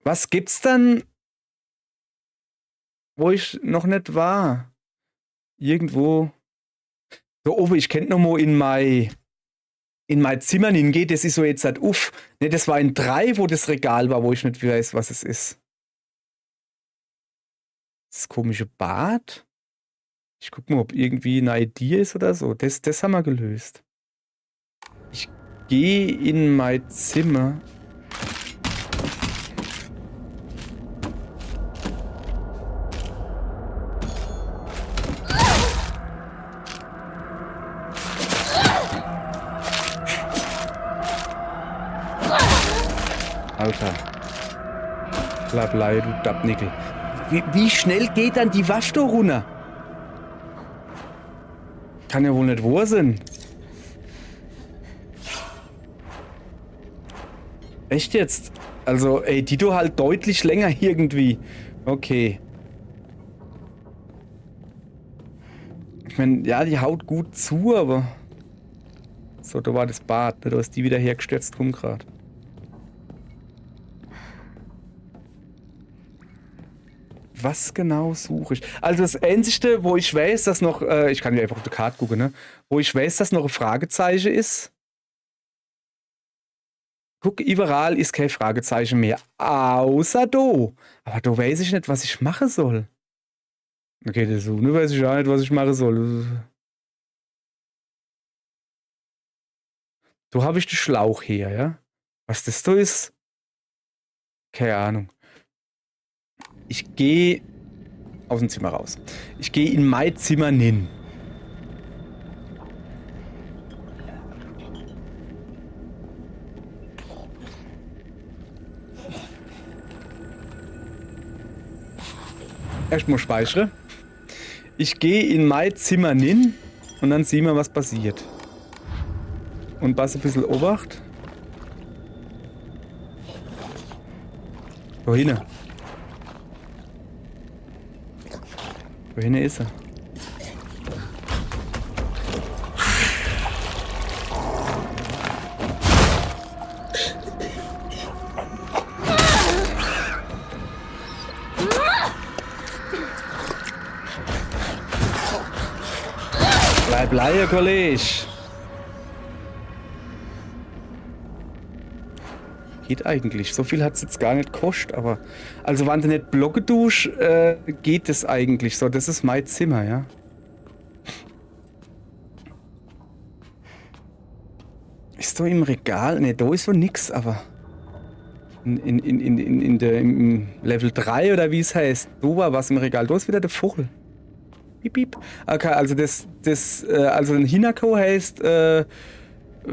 Was gibt's dann, wo ich noch nicht war? Irgendwo. Da oben, ich könnte nochmal in mein Zimmer hingeht, das ist so jetzt halt uff. Ne, das war in 3, wo das Regal war, wo ich nicht weiß, was es ist. Das komische Bad. Ich guck mal, ob irgendwie eine Idee ist oder so. Das haben wir gelöst. Ich gehe in mein Zimmer. Alter. Blablei, du Dappnickel. Wie schnell geht dann die Waffe da runter? Kann ja wohl nicht wahr sein. Echt jetzt? Also, ey, die do halt deutlich länger irgendwie. Okay. Ich meine, ja, die haut gut zu, aber... So, da war das Bad, ne? Da ist die wieder hergestürzt rum gerade. Was genau suche ich? Also das Einzige, wo ich weiß, dass noch... ich kann ja einfach auf die Karte gucken, ne? Wo ich weiß, dass noch ein Fragezeichen ist. Guck, überall ist kein Fragezeichen mehr. Außer da. Aber da weiß ich nicht, was ich machen soll. Okay, das so. Nur weiß ich auch nicht, was ich machen soll. Da habe ich den Schlauch her, ja? Was das da ist? Keine Ahnung. Ich gehe aus dem Zimmer raus. Ich gehe in mein Zimmer hin. Erstmal speichere. Ich gehe in mein Zimmer hin Und dann sehen wir, was passiert. Und pass ein bisschen Obacht. Wohin? Wohin ist er? Bleib leise, Kollege. Geht eigentlich. So viel hat es jetzt gar nicht gekostet, aber... Also, wenn du nicht Blocke dusch, geht es eigentlich so. Das ist mein Zimmer, ja. Ist da im Regal? Ne, da ist so nix, aber... Im Level 3 oder wie es heißt, da war was im Regal. Da ist wieder der Vogel. Piep, piep. Okay, also also ein Hinako heißt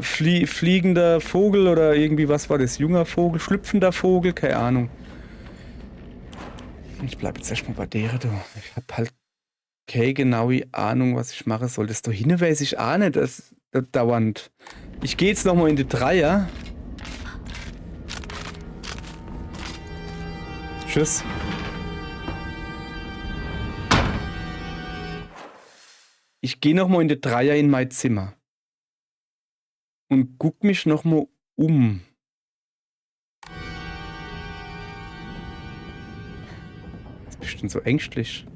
fliegender Vogel oder irgendwie, was war das? Junger Vogel, schlüpfender Vogel, keine Ahnung. Ich bleib jetzt erstmal bei der, du. Ich hab halt keine genaue Ahnung, was ich machen soll. Das da hinten weiß ich auch nicht, das dauernd. Ich gehe jetzt nochmal in die Dreier. Tschüss. Ich gehe nochmal in die Dreier in mein Zimmer. Und guck mich nochmal um. Was bist du denn so ängstlich?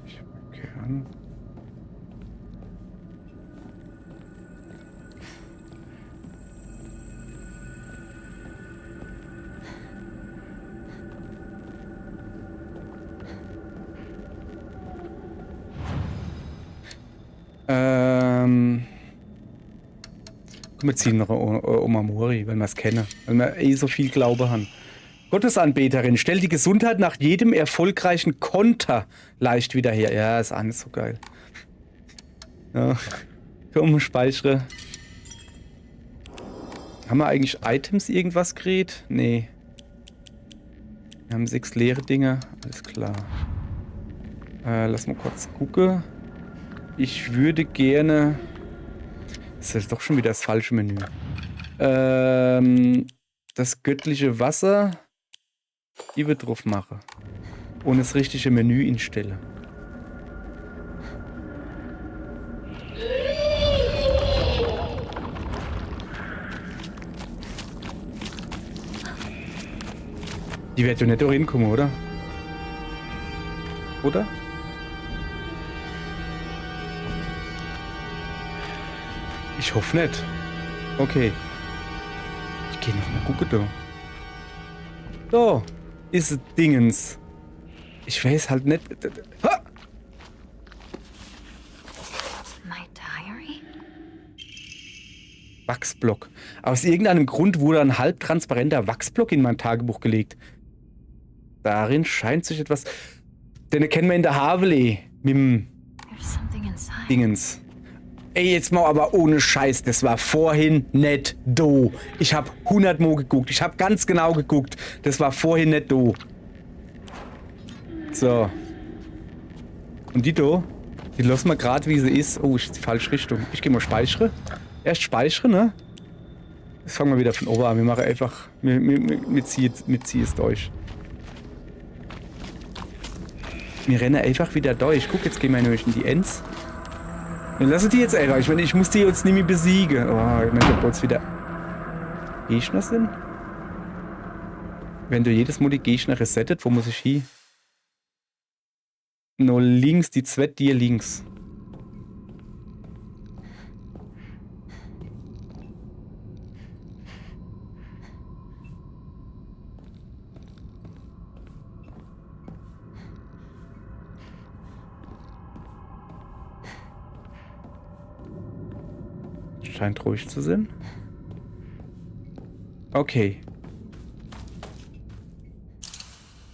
Ich hab keine Ahnung. Wir ziehen noch Oma Mori, weil wir es kennen. Weil wir eh so viel Glaube haben. Gottesanbeterin, stellt die Gesundheit nach jedem erfolgreichen Konter leicht wieder her. Ja, ist auch nicht so geil. Ja. Komm, speichere. Haben wir eigentlich Items irgendwas gekriegt? Nee. Wir haben 6 leere Dinger. Alles klar. Lass mal kurz gucken. Ich würde gerne... Das ist doch schon wieder das falsche Menü. Das göttliche Wasser. Die wird drauf machen. Und das richtige Menü instellen. Die wird ja nicht da hinkommen, oder? Oder? Ich hoffe nicht. Okay. Ich gehe noch mal gucken da. Da ist es Dingens. Ich weiß halt nicht. Ha! My diary? Wachsblock. Aus irgendeinem Grund wurde ein halbtransparenter Wachsblock in mein Tagebuch gelegt. Darin scheint sich etwas... Den kennen wir in der Haveli. Mit dem There's something inside. Dingens. Ey, jetzt mal aber ohne Scheiß, das war vorhin nicht do. Ich hab 100 Mal geguckt. Ich hab ganz genau geguckt. Das war vorhin nicht do. So. Und die do? Die lassen wir gerade, wie sie ist. Oh, ist die falsche Richtung. Ich gehe mal speichere. Erst speichere, ne? Jetzt fangen wir wieder von oben an. Wir machen einfach... Wir ziehen es durch. Wir rennen einfach wieder durch. Guck, jetzt gehen wir nämlich in die Ends. Dann lasse die jetzt einfach. Ich meine, ich muss die jetzt nicht mehr besiegen. Oh, ich meine, ob jetzt wieder Gegner sind. Wenn du jedes Mal die Gegner resettet, wo muss ich hin? Nur links, die zwei dir links. Scheint ruhig zu sein. Okay.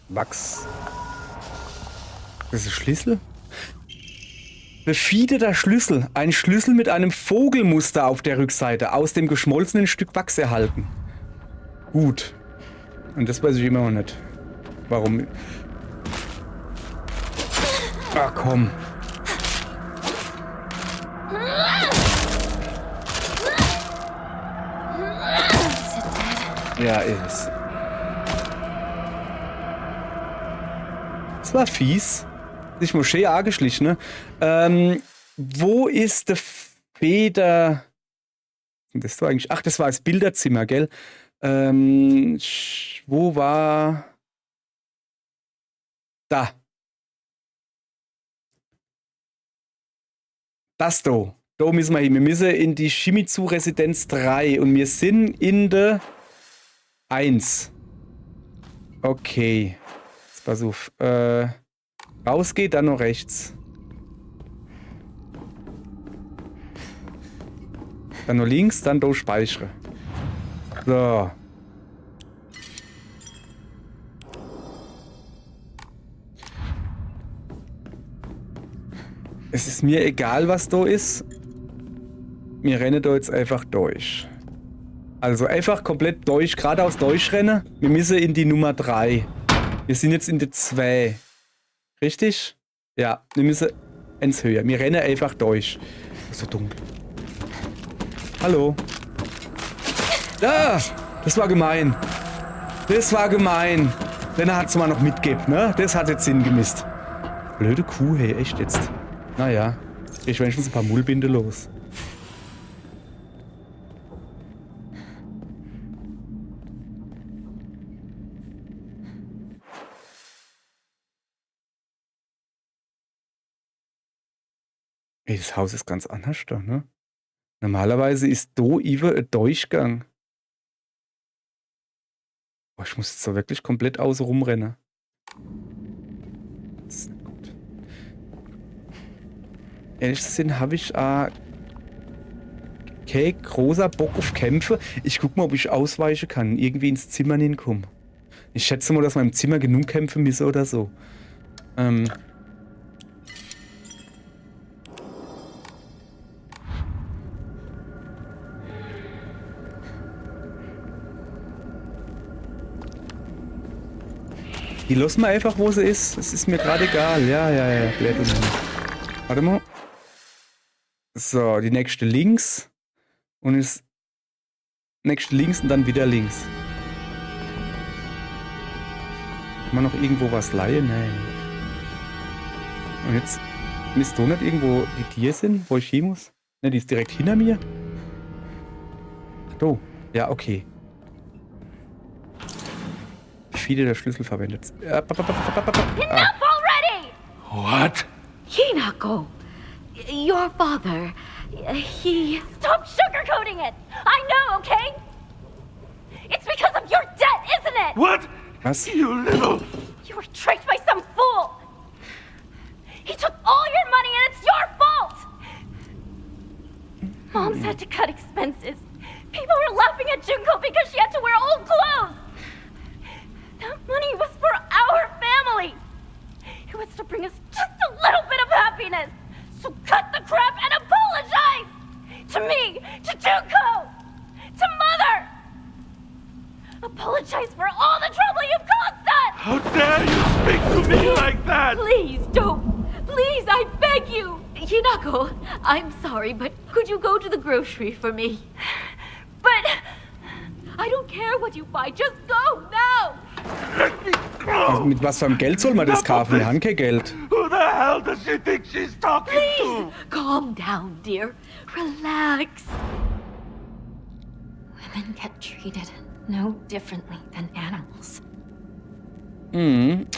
Wachs. Das ist ein Schlüssel? Befiederter Schlüssel. Ein Schlüssel mit einem Vogelmuster auf der Rückseite. Aus dem geschmolzenen Stück Wachs erhalten. Gut. Und das weiß ich immer noch nicht. Warum? Ah, komm. Is it dead? Ja, ist es. Das war fies. Sich Moschee angeschlichen, ne? Wo ist der Feder? Das war eigentlich. Ach, das war das Bilderzimmer, gell? Wo war. Da. Das da. Da müssen wir hin. Wir müssen in die Shimizu-Residenz 3 und wir sind in der 1. Okay. Jetzt pass auf. Rausgeht, dann noch rechts. Dann noch links, dann da speichern. So. Es ist mir egal, was da ist. Wir rennen da jetzt einfach durch. Also einfach komplett durch, geradeaus durchrennen. Wir müssen in die Nummer 3. Wir sind jetzt in der 2. Richtig? Ja, wir müssen ins Höher. Wir rennen einfach durch. Das ist so dunkel. Hallo? Da! Das war gemein. Das war gemein. Denn hat es mal noch mitgegeben, ne? Das hat jetzt Sinn gemisst. Blöde Kuh, hey, echt jetzt. Naja, ich wenigstens ein paar Mullbinde los. Ey, das Haus ist ganz anders da, ne? Normalerweise ist da über ein Durchgang. Boah, ich muss jetzt da wirklich komplett außen rumrennen. Das ist nicht gut. Ehrlich gesagt habe ich kein großer Bock auf Kämpfe. Ich guck mal, ob ich ausweichen kann. Irgendwie ins Zimmer hinkommen. Ich schätze mal, dass man im Zimmer genug kämpfen müsse oder so. Die lassen wir einfach, wo sie ist. Es ist mir gerade egal. Ja. Blätter. Warte mal. So, die nächste links. Und ist nächste links und dann wieder links. Kann man noch irgendwo was leihen? Nein. Und jetzt misst du nicht irgendwo die Tiere sind, wo ich hin muss? Ne, die ist direkt hinter mir. Ach do. Ja, okay. Viele der Schlüssel verwendet. Enough already! What? Hinako, your father, he... Stop sugarcoating it! I know, okay? It's because of your debt, isn't it? What? Was? You little... You were tricked by some fool! He took all your money and it's your fault! Mom's had to cut expenses. People were laughing at Junko because she had to wear old clothes! That money was for our family! It was to bring us just a little bit of happiness! So cut the crap and apologize! To me, to Junko, to Mother! Apologize for all the trouble you've caused us! How dare you speak to me like that? Please don't. Please, I beg you. Hinako, I'm sorry, but could you go to the grocery for me? But I don't care what you buy, just go now! Let me Also go! mit was für einem Geld soll man das kaufen? Wir haben kein Geld. Who the hell does she think she's talking Please, to? calm down, dear. Relax. women get treated no differently than animals.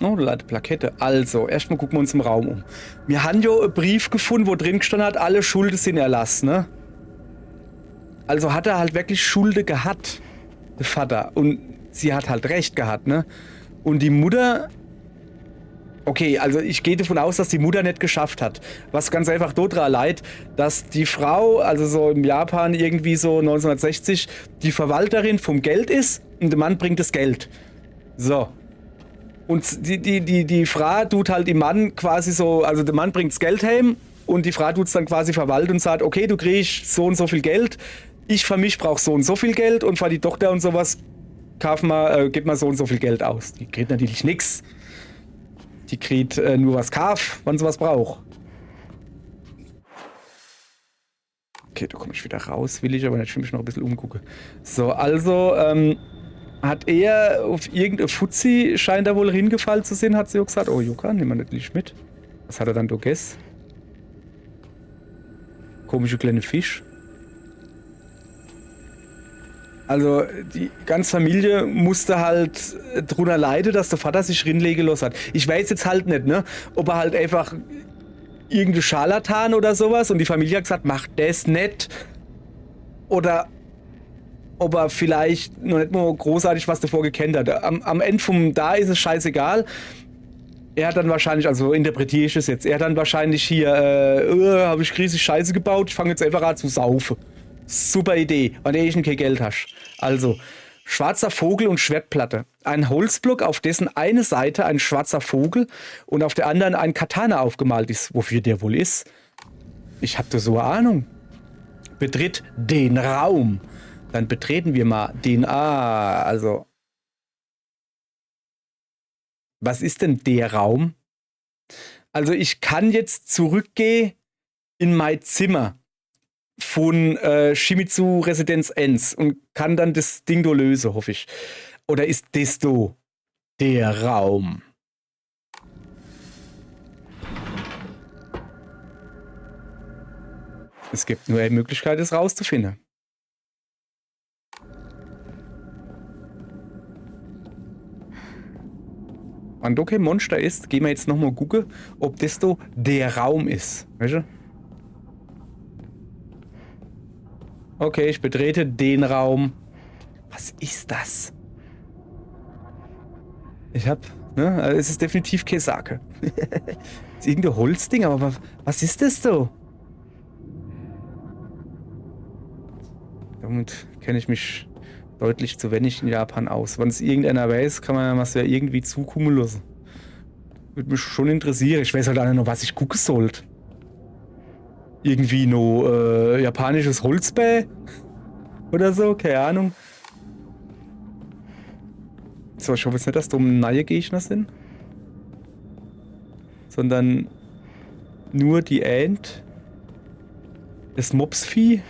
Oh, da hat Plakette. Also, erstmal gucken wir uns im Raum um. Wir haben ja einen Brief gefunden, wo drin gestanden hat, alle Schulden sind erlassen, ne? Also hat er halt wirklich Schulden gehabt, der Vater. Und sie hat halt recht gehabt, ne? Und die Mutter... Okay, also ich gehe davon aus, dass die Mutter nicht geschafft hat. Was ganz einfach daran leid, dass die Frau, also so im Japan irgendwie so 1960, die Verwalterin vom Geld ist und der Mann bringt das Geld. So. Und die Frau tut halt dem Mann quasi so, also der Mann bringt das Geld heim und die Frau tut es dann quasi verwalten und sagt, okay, du kriegst so und so viel Geld, ich für mich brauche so und so viel Geld und für die Tochter und sowas gib mal so und so viel Geld aus. Die kriegt natürlich nichts. Die kriegt nur was kauf, wann sie was braucht. Okay, da komme ich wieder raus, will ich aber nicht, mich noch ein bisschen umgucken. So, also, hat er auf irgendeine Fuzzi, scheint er wohl hingefallen zu sein, hat sie auch gesagt. Oh, Jukka, nimm mal natürlich mit. Was hat er dann da gegessen? Komische kleine Fisch. Also, die ganze Familie musste halt drunter leiden, dass der Vater sich rinlegen lassen hat. Ich weiß jetzt halt nicht, ne, ob er halt einfach irgendein Scharlatan oder sowas und die Familie hat gesagt, mach das nicht. Oder ob er vielleicht noch nicht mal großartig was davor gekannt hat. Am Ende vom Da ist es scheißegal. Er hat dann wahrscheinlich, also interpretiere ich es jetzt, er hat dann wahrscheinlich hier, habe ich riesig Scheiße gebaut, ich fange jetzt einfach an zu saufen. Super Idee, weil du kein Geld hast. Also, schwarzer Vogel und Schwertplatte. Ein Holzblock, auf dessen eine Seite ein schwarzer Vogel und auf der anderen ein Katana aufgemalt ist. Wofür der wohl ist? Ich hab da so eine Ahnung. Betritt den Raum. Dann betreten wir mal den also. Was ist denn der Raum? Also ich kann jetzt zurückgehen in mein Zimmer von Shimizu Residenz 1 und kann dann das Ding da lösen, hoffe ich. Oder ist das da der Raum? Es gibt nur eine Möglichkeit, es rauszufinden. Wenn da kein Monster ist, gehen wir jetzt nochmal gucken, ob das da der Raum ist. Weißt du? Okay, ich betrete den Raum. Was ist das? Ich hab, ne, also es ist definitiv keine Sake. Ist irgendein Holzding, aber was ist das so? Damit kenne ich mich deutlich zu wenig in Japan aus. Wenn es irgendeiner weiß, kann man was ja irgendwie zukommen lassen. Würde mich schon interessieren. Ich weiß halt auch nicht noch, was ich gucken sollte. Irgendwie noch japanisches Holzbä oder so, keine Ahnung. So, ich hoffe jetzt nicht, dass da neue Gegner sind. Sondern nur die Ant. Das Mopsvieh.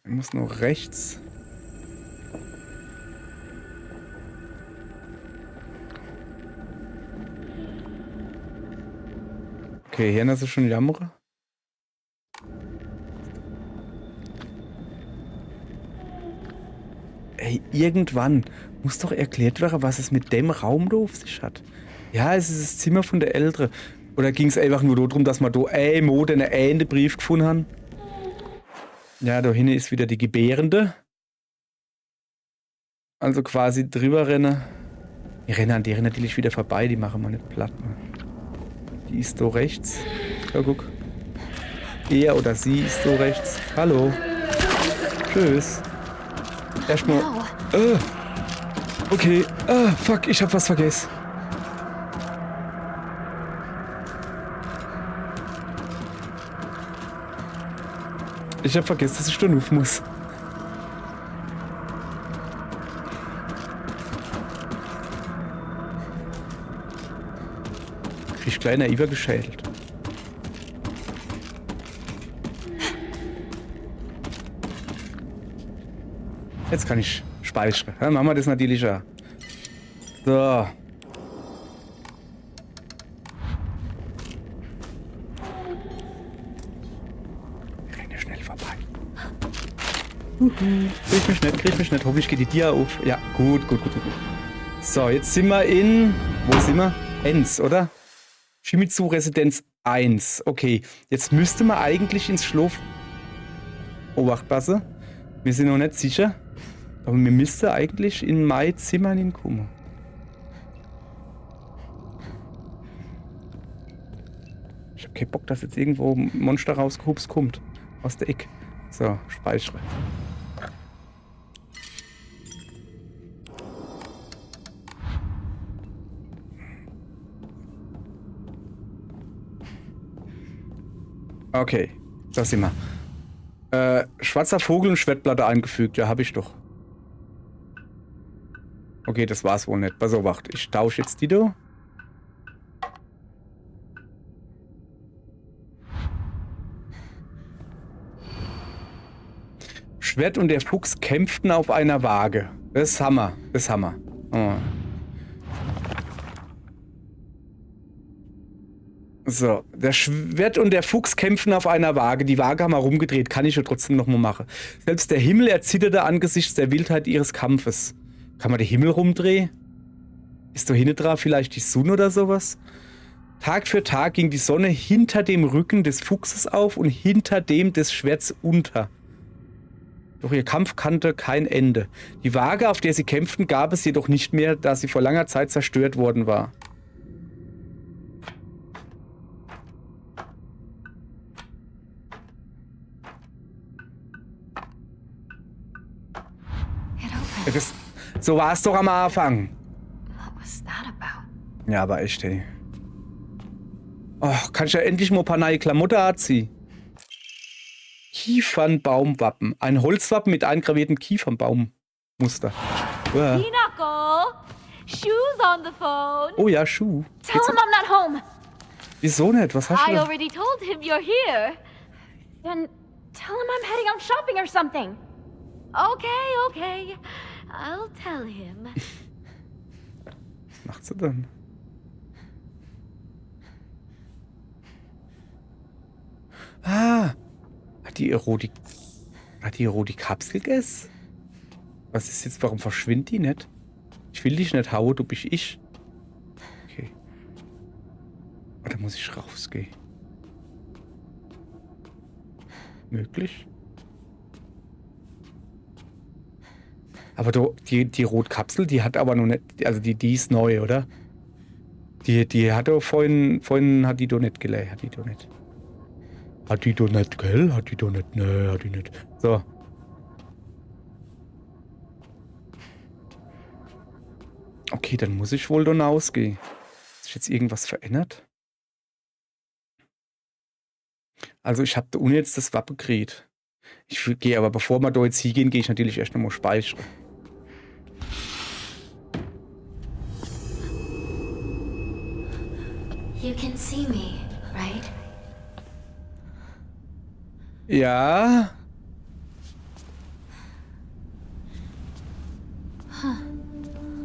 Ich muss noch rechts. Okay, hier ist es schon Jammer. Ey, irgendwann muss doch erklärt werden, was es mit dem Raum da auf sich hat. Ja, es ist das Zimmer von der Ältere. Oder ging es einfach nur darum, dass wir da einen Brief gefunden haben? Ja, da hinten ist wieder die Gebärende. Also quasi drüber rennen. Wir rennen an deren natürlich wieder vorbei, die machen wir nicht platt. Ne? Die ist da rechts. Ja, guck. Er oder sie ist da rechts. Hallo. Tschüss. Erstmal. Okay. Fuck, ich hab was vergessen. Ich hab vergessen, dass ich da rufen muss. Krieg ich gleich naiver geschädelt. Jetzt kann ich speichern. Ja, machen wir das natürlich auch. So. Krieg mich nicht. Hoffentlich geht die Dia auf. Ja, gut. So, jetzt sind wir in... Wo sind wir? Enz, oder? Shimizu Residenz 1. Okay, jetzt müsste man eigentlich ins Schlaf... Obachtpasse. Wir sind noch nicht sicher. Aber wir müssten eigentlich in mein Zimmer hinkommen. Ich hab keinen Bock, dass jetzt irgendwo ein Monster rausgehupst kommt. Aus der Ecke. So, speichere. Okay, da sind wir. Schwarzer Vogel und Schwertplatte eingefügt. Ja, habe ich doch. Okay, das war's wohl nicht. Pass auf, warte. Ich tausche jetzt die da. Schwert und der Fuchs kämpften auf einer Waage. Das ist Hammer. Das ist Hammer. Oh. So, der Schwert und der Fuchs kämpfen auf einer Waage. Die Waage haben wir rumgedreht. Kann ich ja trotzdem nochmal machen. Selbst der Himmel erzitterte angesichts der Wildheit ihres Kampfes. Kann man den Himmel rumdrehen? Ist da hinten dran vielleicht die Sonne oder sowas? Tag für Tag ging die Sonne hinter dem Rücken des Fuchses auf und hinter dem des Schwerts unter. Doch ihr Kampf kannte kein Ende. Die Waage, auf der sie kämpften, gab es jedoch nicht mehr, da sie vor langer Zeit zerstört worden war. So war es doch am Anfang. What was that about? Ja, aber echt, ey. Oh, kann ich ja endlich mal ein paar neue Klamotten anziehen. Kiefernbaumwappen. Ein Holzwappen mit eingraviertem Kiefernbaummuster. Uah. Hinako! Shu's on the phone! Oh ja, Schuh. Tell him I'm not home! Wieso nicht? Was hast du I da? already told him you're here. Then tell him I'm heading out shopping or something. Okay. I'll tell him. Was macht sie denn? Ah! Hat die Rot die Kapsel gegessen? Was ist jetzt? Warum verschwindet die nicht? Ich will dich nicht hauen, du bist ich. Okay. Da muss ich rausgehen. Möglich? Aber die Rotkapsel, die hat aber noch nicht, also die ist neu, oder? Die hat doch vorhin hat die doch nicht geleert, hat die doch nicht. Hat die doch nicht, gell? Hat die doch nicht, ne, hat die nicht. So. Okay, dann muss ich wohl dann ausgehen. Hat sich jetzt irgendwas verändert? Also ich habe da unten jetzt das Wappen gekriegt. Ich gehe aber, bevor wir da jetzt hingehen, gehe ich natürlich erst nochmal speichern. You can see me, right? Ja.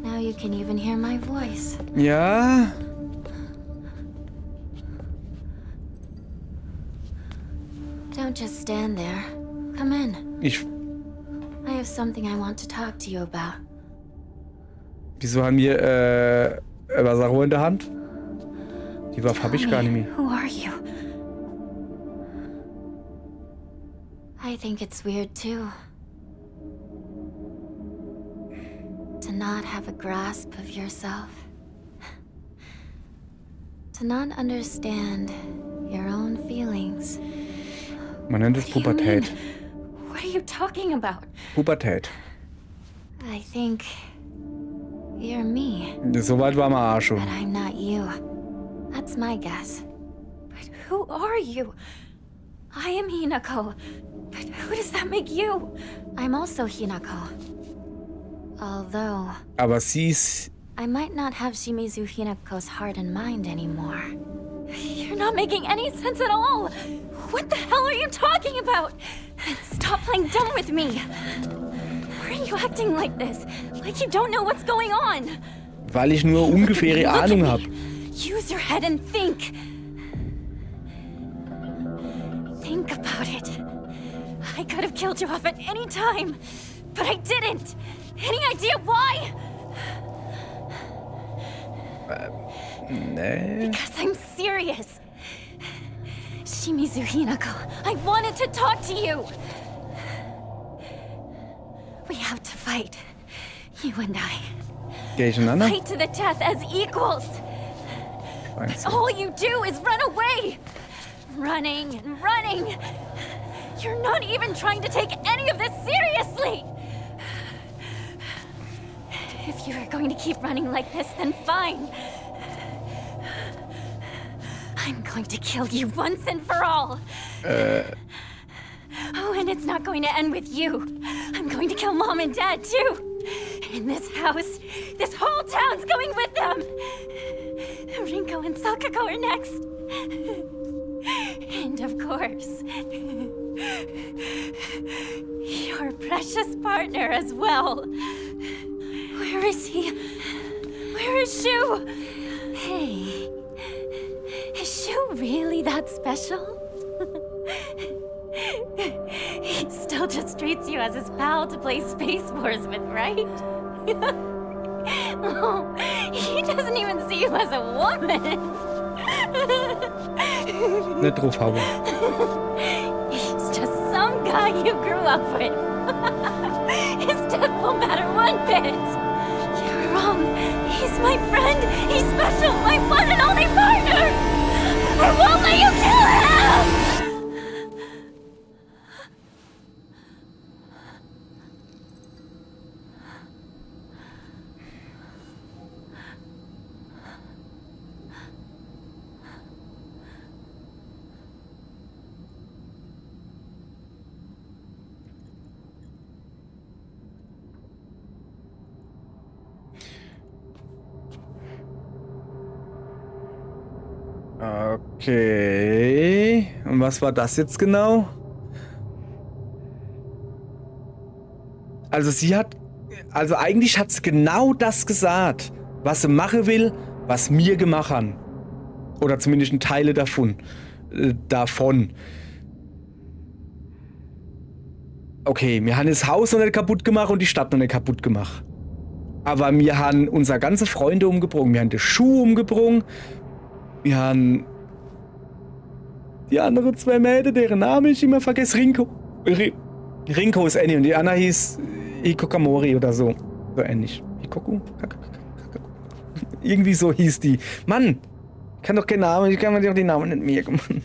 Now you can even hear my voice. Ja. Don't just stand there. Come in. I have something I want to talk to you about. Wieso haben wir Wasserrohr in der Hand? Die Waffe habe ich gar nicht mehr. Who are you? I think it's weird too. To not have a grasp of yourself. To not understand your own feelings. Man nennt es Pubertät. What are you talking about? Pubertät. I think you're me. Soweit war man auch schon. But I'm not you. That's my guess. But who are you? I am Hinako. But who does that make you? I'm also Hinako. Although, Aber sie ist... I might not have Shimizu Hinako's heart and mind anymore. You're not making any sense at all. What the hell are you talking about? Stop playing dumb with me. Why are you acting like this? Like you don't know what's going on. Weil ich nur ungefähre Ahnung habe. Use your head and think. Think about it. I could have killed you off at any time, but I didn't. Any idea why? Nee. Because I'm serious. Shimizu Hinako, I wanted to talk to you. We have to fight. You and I. Gegeneinander? Fight to the death as equals. Eins. All you do is run away. Running and running. You're not even trying to take any of this seriously. If you are going to keep running like this, then fine. I'm going to kill you once and for all. Oh, And it's not going to end with you. I'm going to kill Mom and Dad, too. And this house, this whole town's going with them. Rinko and Sakako are next. And of course, your precious partner as well. Where is he? Where is Shu? Hey, is Shu really that special? He still just treats you as his pal to play Space Wars with, right? Oh, he doesn't even see you as a woman. Nicht draufhauen. He's just some guy you grew up with. His death won't matter one bit. You're wrong. He's my friend. He's special. My one and only partner. I won't let you kill him! Okay. Und was war das jetzt genau? Also eigentlich hat sie genau das gesagt, was sie machen will, was mir gemacht haben. Oder zumindest Teile davon. Okay, wir haben das Haus noch nicht kaputt gemacht und die Stadt noch nicht kaputt gemacht. Aber wir haben unsere ganzen Freunde umgebracht. Wir haben den Schuh umgebracht. Wir haben die anderen zwei Mädchen, deren Name ich immer vergesse. Rinko ist Annie und die andere hieß Hikokamori oder so. So ähnlich. Hikoku? Irgendwie so hieß die. Mann! Ich kann doch keinen Namen, ich kann mir doch die Namen nicht merken.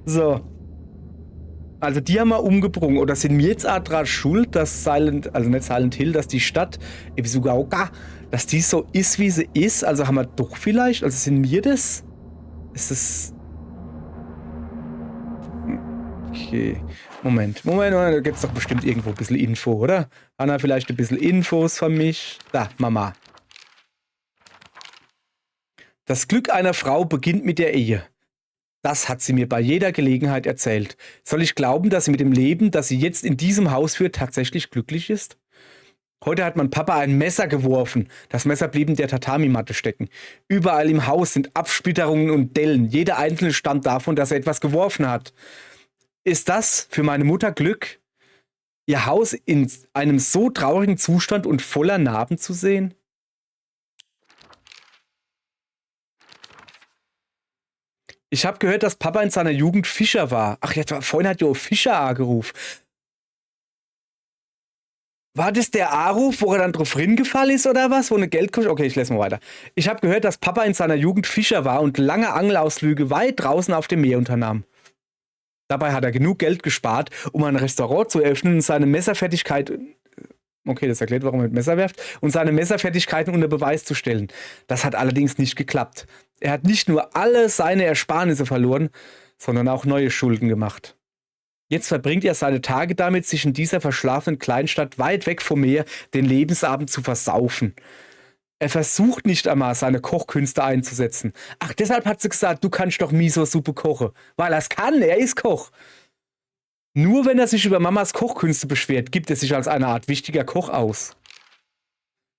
So. Also die haben wir umgebrungen. Oder sind wir jetzt auch dran schuld, dass nicht Silent Hill, dass die Stadt Ebisugaoka, dass die so ist, wie sie ist? Also haben wir doch vielleicht, also sind wir das? Ist es... Okay. Moment. Da gibt es doch bestimmt irgendwo ein bisschen Info, oder? Anna, vielleicht ein bisschen Infos von mich. Da, Mama. Das Glück einer Frau beginnt mit der Ehe. Das hat sie mir bei jeder Gelegenheit erzählt. Soll ich glauben, dass sie mit dem Leben, das sie jetzt in diesem Haus führt, tatsächlich glücklich ist? Heute hat mein Papa ein Messer geworfen. Das Messer blieb in der Tatami-Matte stecken. Überall im Haus sind Absplitterungen und Dellen. Jeder einzelne stammt davon, dass er etwas geworfen hat. Ist das für meine Mutter Glück, ihr Haus in einem so traurigen Zustand und voller Narben zu sehen? Ich habe gehört, dass Papa in seiner Jugend Fischer war. Ach ja, vorhin hat ja Fischer angerufen. War das der Anruf, wo er dann drauf hingefallen ist oder was? Wo eine Geldküche... Okay, ich lese mal weiter. Ich habe gehört, dass Papa in seiner Jugend Fischer war und lange Angelausflüge weit draußen auf dem Meer unternahm. Dabei hat er genug Geld gespart, um ein Restaurant zu eröffnen und seine Messerfertigkeit... Okay, das erklärt, warum er mit Messer werft. Und seine Messerfertigkeiten unter Beweis zu stellen. Das hat allerdings nicht geklappt. Er hat nicht nur alle seine Ersparnisse verloren, sondern auch neue Schulden gemacht. Jetzt verbringt er seine Tage damit, sich in dieser verschlafenen Kleinstadt weit weg vom Meer den Lebensabend zu versaufen. Er versucht nicht einmal, seine Kochkünste einzusetzen. Ach, deshalb hat sie gesagt, du kannst doch Miso-Suppe kochen. Weil er es kann, er ist Koch. Nur wenn er sich über Mamas Kochkünste beschwert, gibt er sich als eine Art wichtiger Koch aus.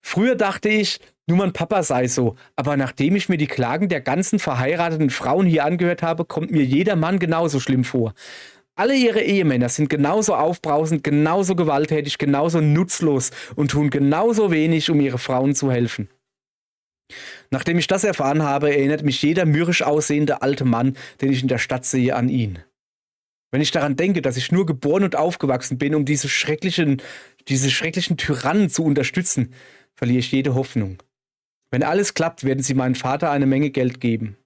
Früher dachte ich, nur mein Papa sei so, aber nachdem ich mir die Klagen der ganzen verheirateten Frauen hier angehört habe, kommt mir jeder Mann genauso schlimm vor. Alle ihre Ehemänner sind genauso aufbrausend, genauso gewalttätig, genauso nutzlos und tun genauso wenig, um ihre Frauen zu helfen. Nachdem ich das erfahren habe, erinnert mich jeder mürrisch aussehende alte Mann, den ich in der Stadt sehe, an ihn. Wenn ich daran denke, dass ich nur geboren und aufgewachsen bin, um diese schrecklichen Tyrannen zu unterstützen, verliere ich jede Hoffnung. Wenn alles klappt, werden sie meinem Vater eine Menge Geld geben.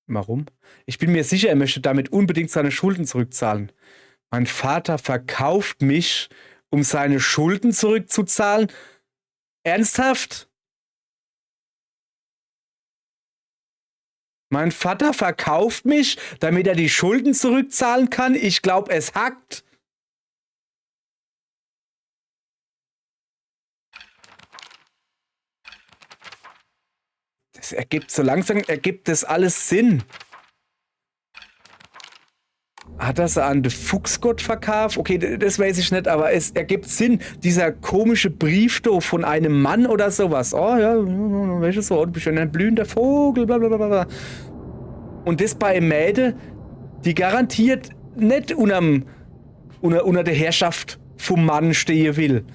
Warum? Ich bin mir sicher, er möchte damit unbedingt seine Schulden zurückzahlen. Mein Vater verkauft mich, um seine Schulden zurückzuzahlen? Ernsthaft? Mein Vater verkauft mich, damit er die Schulden zurückzahlen kann? Ich glaube, es hackt. Es ergibt, so langsam ergibt das alles Sinn. Hat er sie an den Fuchsgott verkauft? Okay, das weiß ich nicht, aber es ergibt Sinn. Dieser komische Brief da von einem Mann oder sowas. Oh ja, welches Wort? Du bist ein blühender Vogel, bla bla bla bla. Und das bei einem Mädel, die garantiert nicht unter der Herrschaft vom Mann stehen will.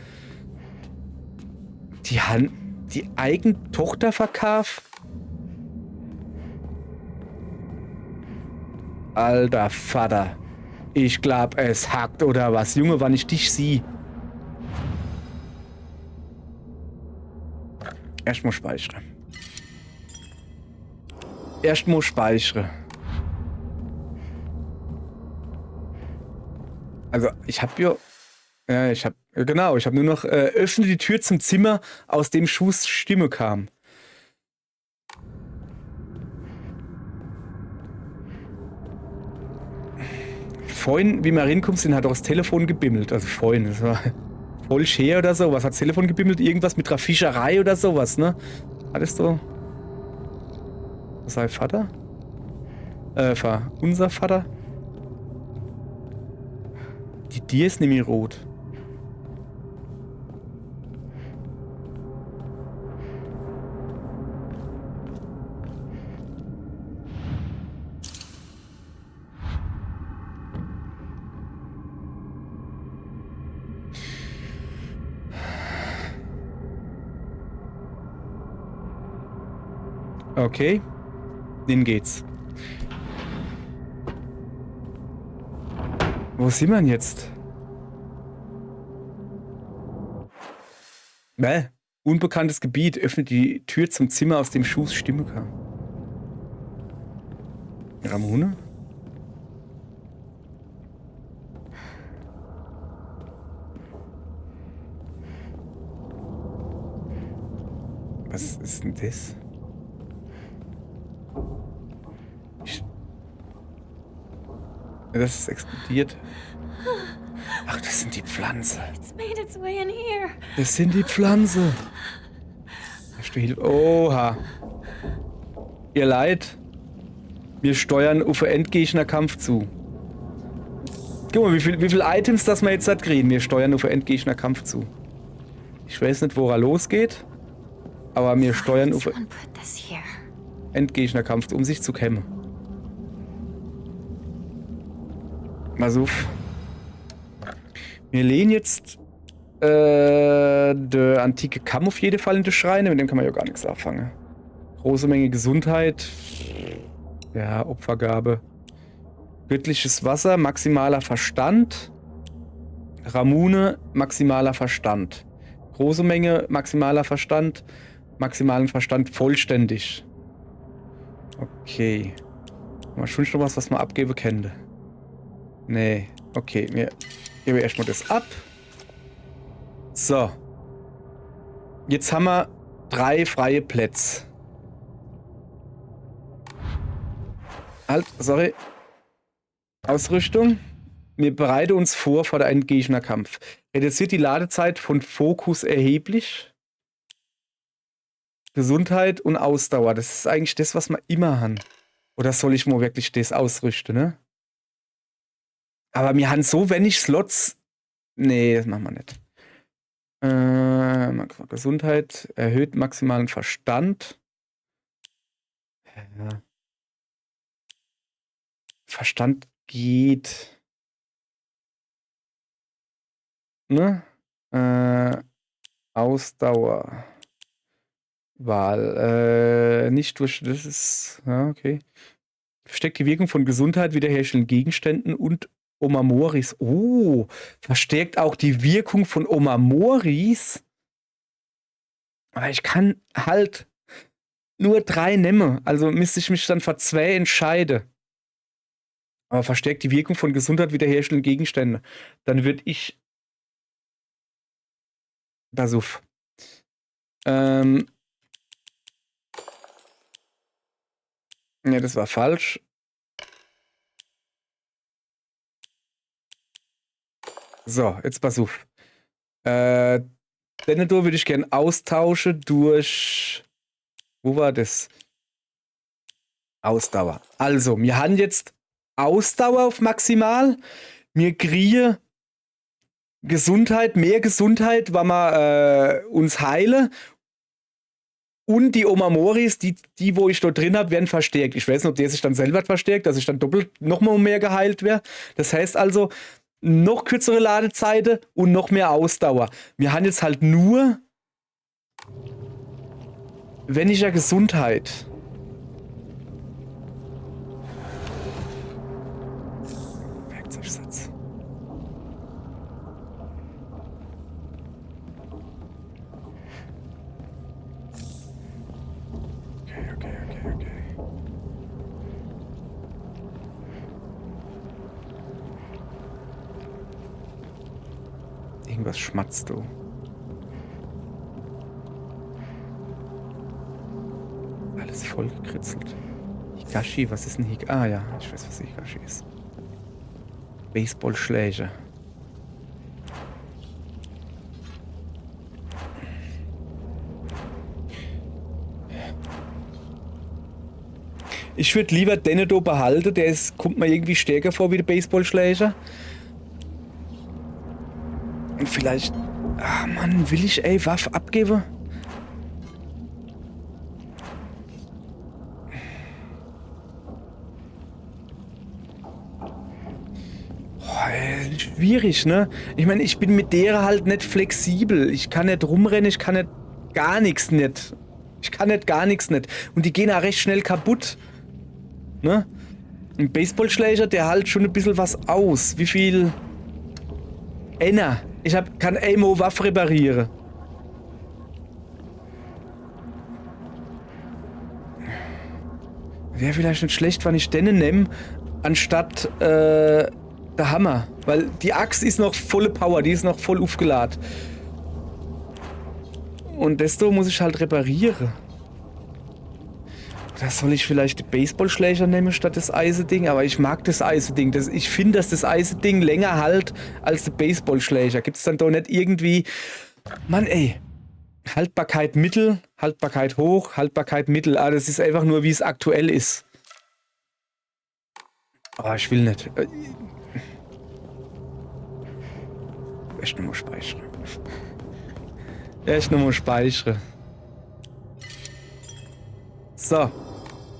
Die haben die eigene Tochter verkauft? Alter Vater. Ich glaub, es hackt oder was. Junge, wann ich dich sieh. Erstmal speichern. Erstmal speichern. Also, ich hab ja... Ja, ich hab nur noch... öffne die Tür zum Zimmer, aus dem Schuhs Stimme kam. Vorhin, wie wir reinkommen sind, hat auch das Telefon gebimmelt. Also vorhin, das war voll schwer oder so. Was hat das Telefon gebimmelt? Irgendwas mit einer Fischerei oder sowas, ne? Hattest du... Was sei Vater? Unser Vater? Die Dir ist nämlich rot. Okay, den geht's. Wo sind wir denn jetzt? Unbekanntes Gebiet. Öffnet die Tür zum Zimmer, aus dem Schuhs Stimme kam. Ramone? Was ist denn das? Das ist explodiert. Ach, das sind die Pflanzen. It's made its way in here. Das sind die Pflanzen. Oha. Ihr Leid. Wir steuern auf einen Endgegnerkampf zu. Guck mal, wie viel Items das wir jetzt hat kriegen. Wir steuern auf einen Endgegnerkampf zu. Ich weiß nicht, wo er losgeht. Aber wir steuern auf einen Endgegnerkampf, um sich zu kämmen. Masuf. Wir lehnen jetzt der antike Kamm auf jeden Fall in die Schreine, mit dem kann man ja gar nichts anfangen. Große Menge Gesundheit. Ja, Opfergabe. Göttliches Wasser, maximaler Verstand. Ramune, maximaler Verstand. Große Menge, maximaler Verstand. Maximalen Verstand vollständig. Okay. Mal schon noch was man abgeben könnte. Nee, okay, wir geben erstmal das ab. So. Jetzt haben wir 3 freie Plätze. Halt, sorry. Ausrüstung. Wir bereiten uns vor der Endgegnerkampf. Reduziert die Ladezeit von Fokus erheblich. Gesundheit und Ausdauer. Das ist eigentlich das, was wir immer haben. Oder soll ich mal wirklich das ausrüsten, ne? Aber wir haben so wenig Slots. Nee, das machen wir nicht. Gesundheit erhöht maximalen Verstand. Ja. Verstand geht. Ne? Ausdauer. Wahl. Nicht durch. Das ist. Ja, okay. Versteckt die Wirkung von Gesundheit, wiederherstellenden Gegenständen und Omamoris. Oh, verstärkt auch die Wirkung von Omamoris. Aber ich kann halt nur 3 nehmen. Also müsste ich mich dann für 2 entscheiden. Aber verstärkt die Wirkung von Gesundheit, wiederherstellenden Gegenständen. Dann würde ich... Pass auf. Ja, das war falsch. So, jetzt pass auf. Dennoch würde ich gerne austauschen durch Wo war das? Ausdauer. Also, wir haben jetzt Ausdauer auf maximal. Wir kriegen Gesundheit, mehr Gesundheit, weil wir uns heilen. Und die Omamoris, die wo ich dort drin habe, werden verstärkt. Ich weiß nicht, ob der sich dann selber verstärkt, dass ich dann doppelt nochmal mehr geheilt wäre. Das heißt also, noch kürzere Ladezeiten und noch mehr Ausdauer. Wir haben jetzt halt nur weniger Gesundheit. Werkzeugsatz. Okay. Irgendwas schmatzt du. Alles voll gekritzelt. Hikashi, was ist ein Hikashi? Ah ja, ich weiß, was Hikashi ist. Baseballschläger. Ich würde lieber den hier behalten, kommt mir irgendwie stärker vor wie der Baseballschläger. Und vielleicht... Ah Mann, will ich Waffe abgeben? Schwierig, ne? Ich meine, ich bin mit der halt nicht flexibel. Ich kann nicht rumrennen, ich kann nicht gar nichts nicht. Und die gehen auch recht schnell kaputt. Ne? Ein Baseballschläger, der halt schon ein bisschen was aus. Wie viel... Enna. Kann Amo Waffe reparieren. Wäre vielleicht nicht schlecht, wenn ich den nehme, anstatt der Hammer. Weil die Axt ist noch volle Power, die ist noch voll aufgeladen. Und desto muss ich halt reparieren. Da soll ich vielleicht den Baseballschläger nehmen statt das Eisending, aber ich mag das Eisending. Ich finde, dass das Eisending länger halt als der Baseballschläger. Gibt es dann doch nicht irgendwie... Mann ey, Haltbarkeit mittel, Haltbarkeit hoch, Haltbarkeit mittel. Ah, das ist einfach nur, wie es aktuell ist. Oh, ich will nicht. Echt nur mal speichern. So.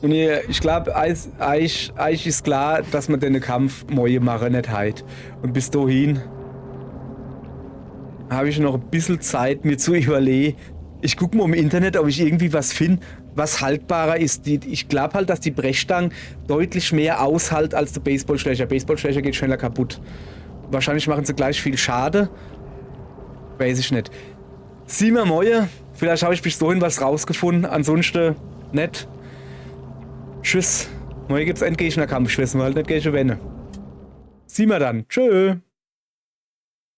Und ich glaube, euch ist klar, dass wir den Kampf morgen machen, nicht heute. Und bis dahin habe ich noch ein bisschen Zeit, mir zu überlegen. Ich gucke mal im Internet, ob ich irgendwie was finde, was haltbarer ist. Ich glaube halt, dass die Brechstange deutlich mehr aushält als der Baseballschläger. Baseballschläger geht schneller kaputt. Wahrscheinlich machen sie gleich viel Schade. Weiß ich nicht. Sieh mal morgen. Vielleicht habe ich bis dahin was rausgefunden. Ansonsten nicht. Tschüss. Morgen gibt's Endgegnerkampf. Ich weiß mal halt nicht gegen Wenne. Sieh mal dann. Tschö.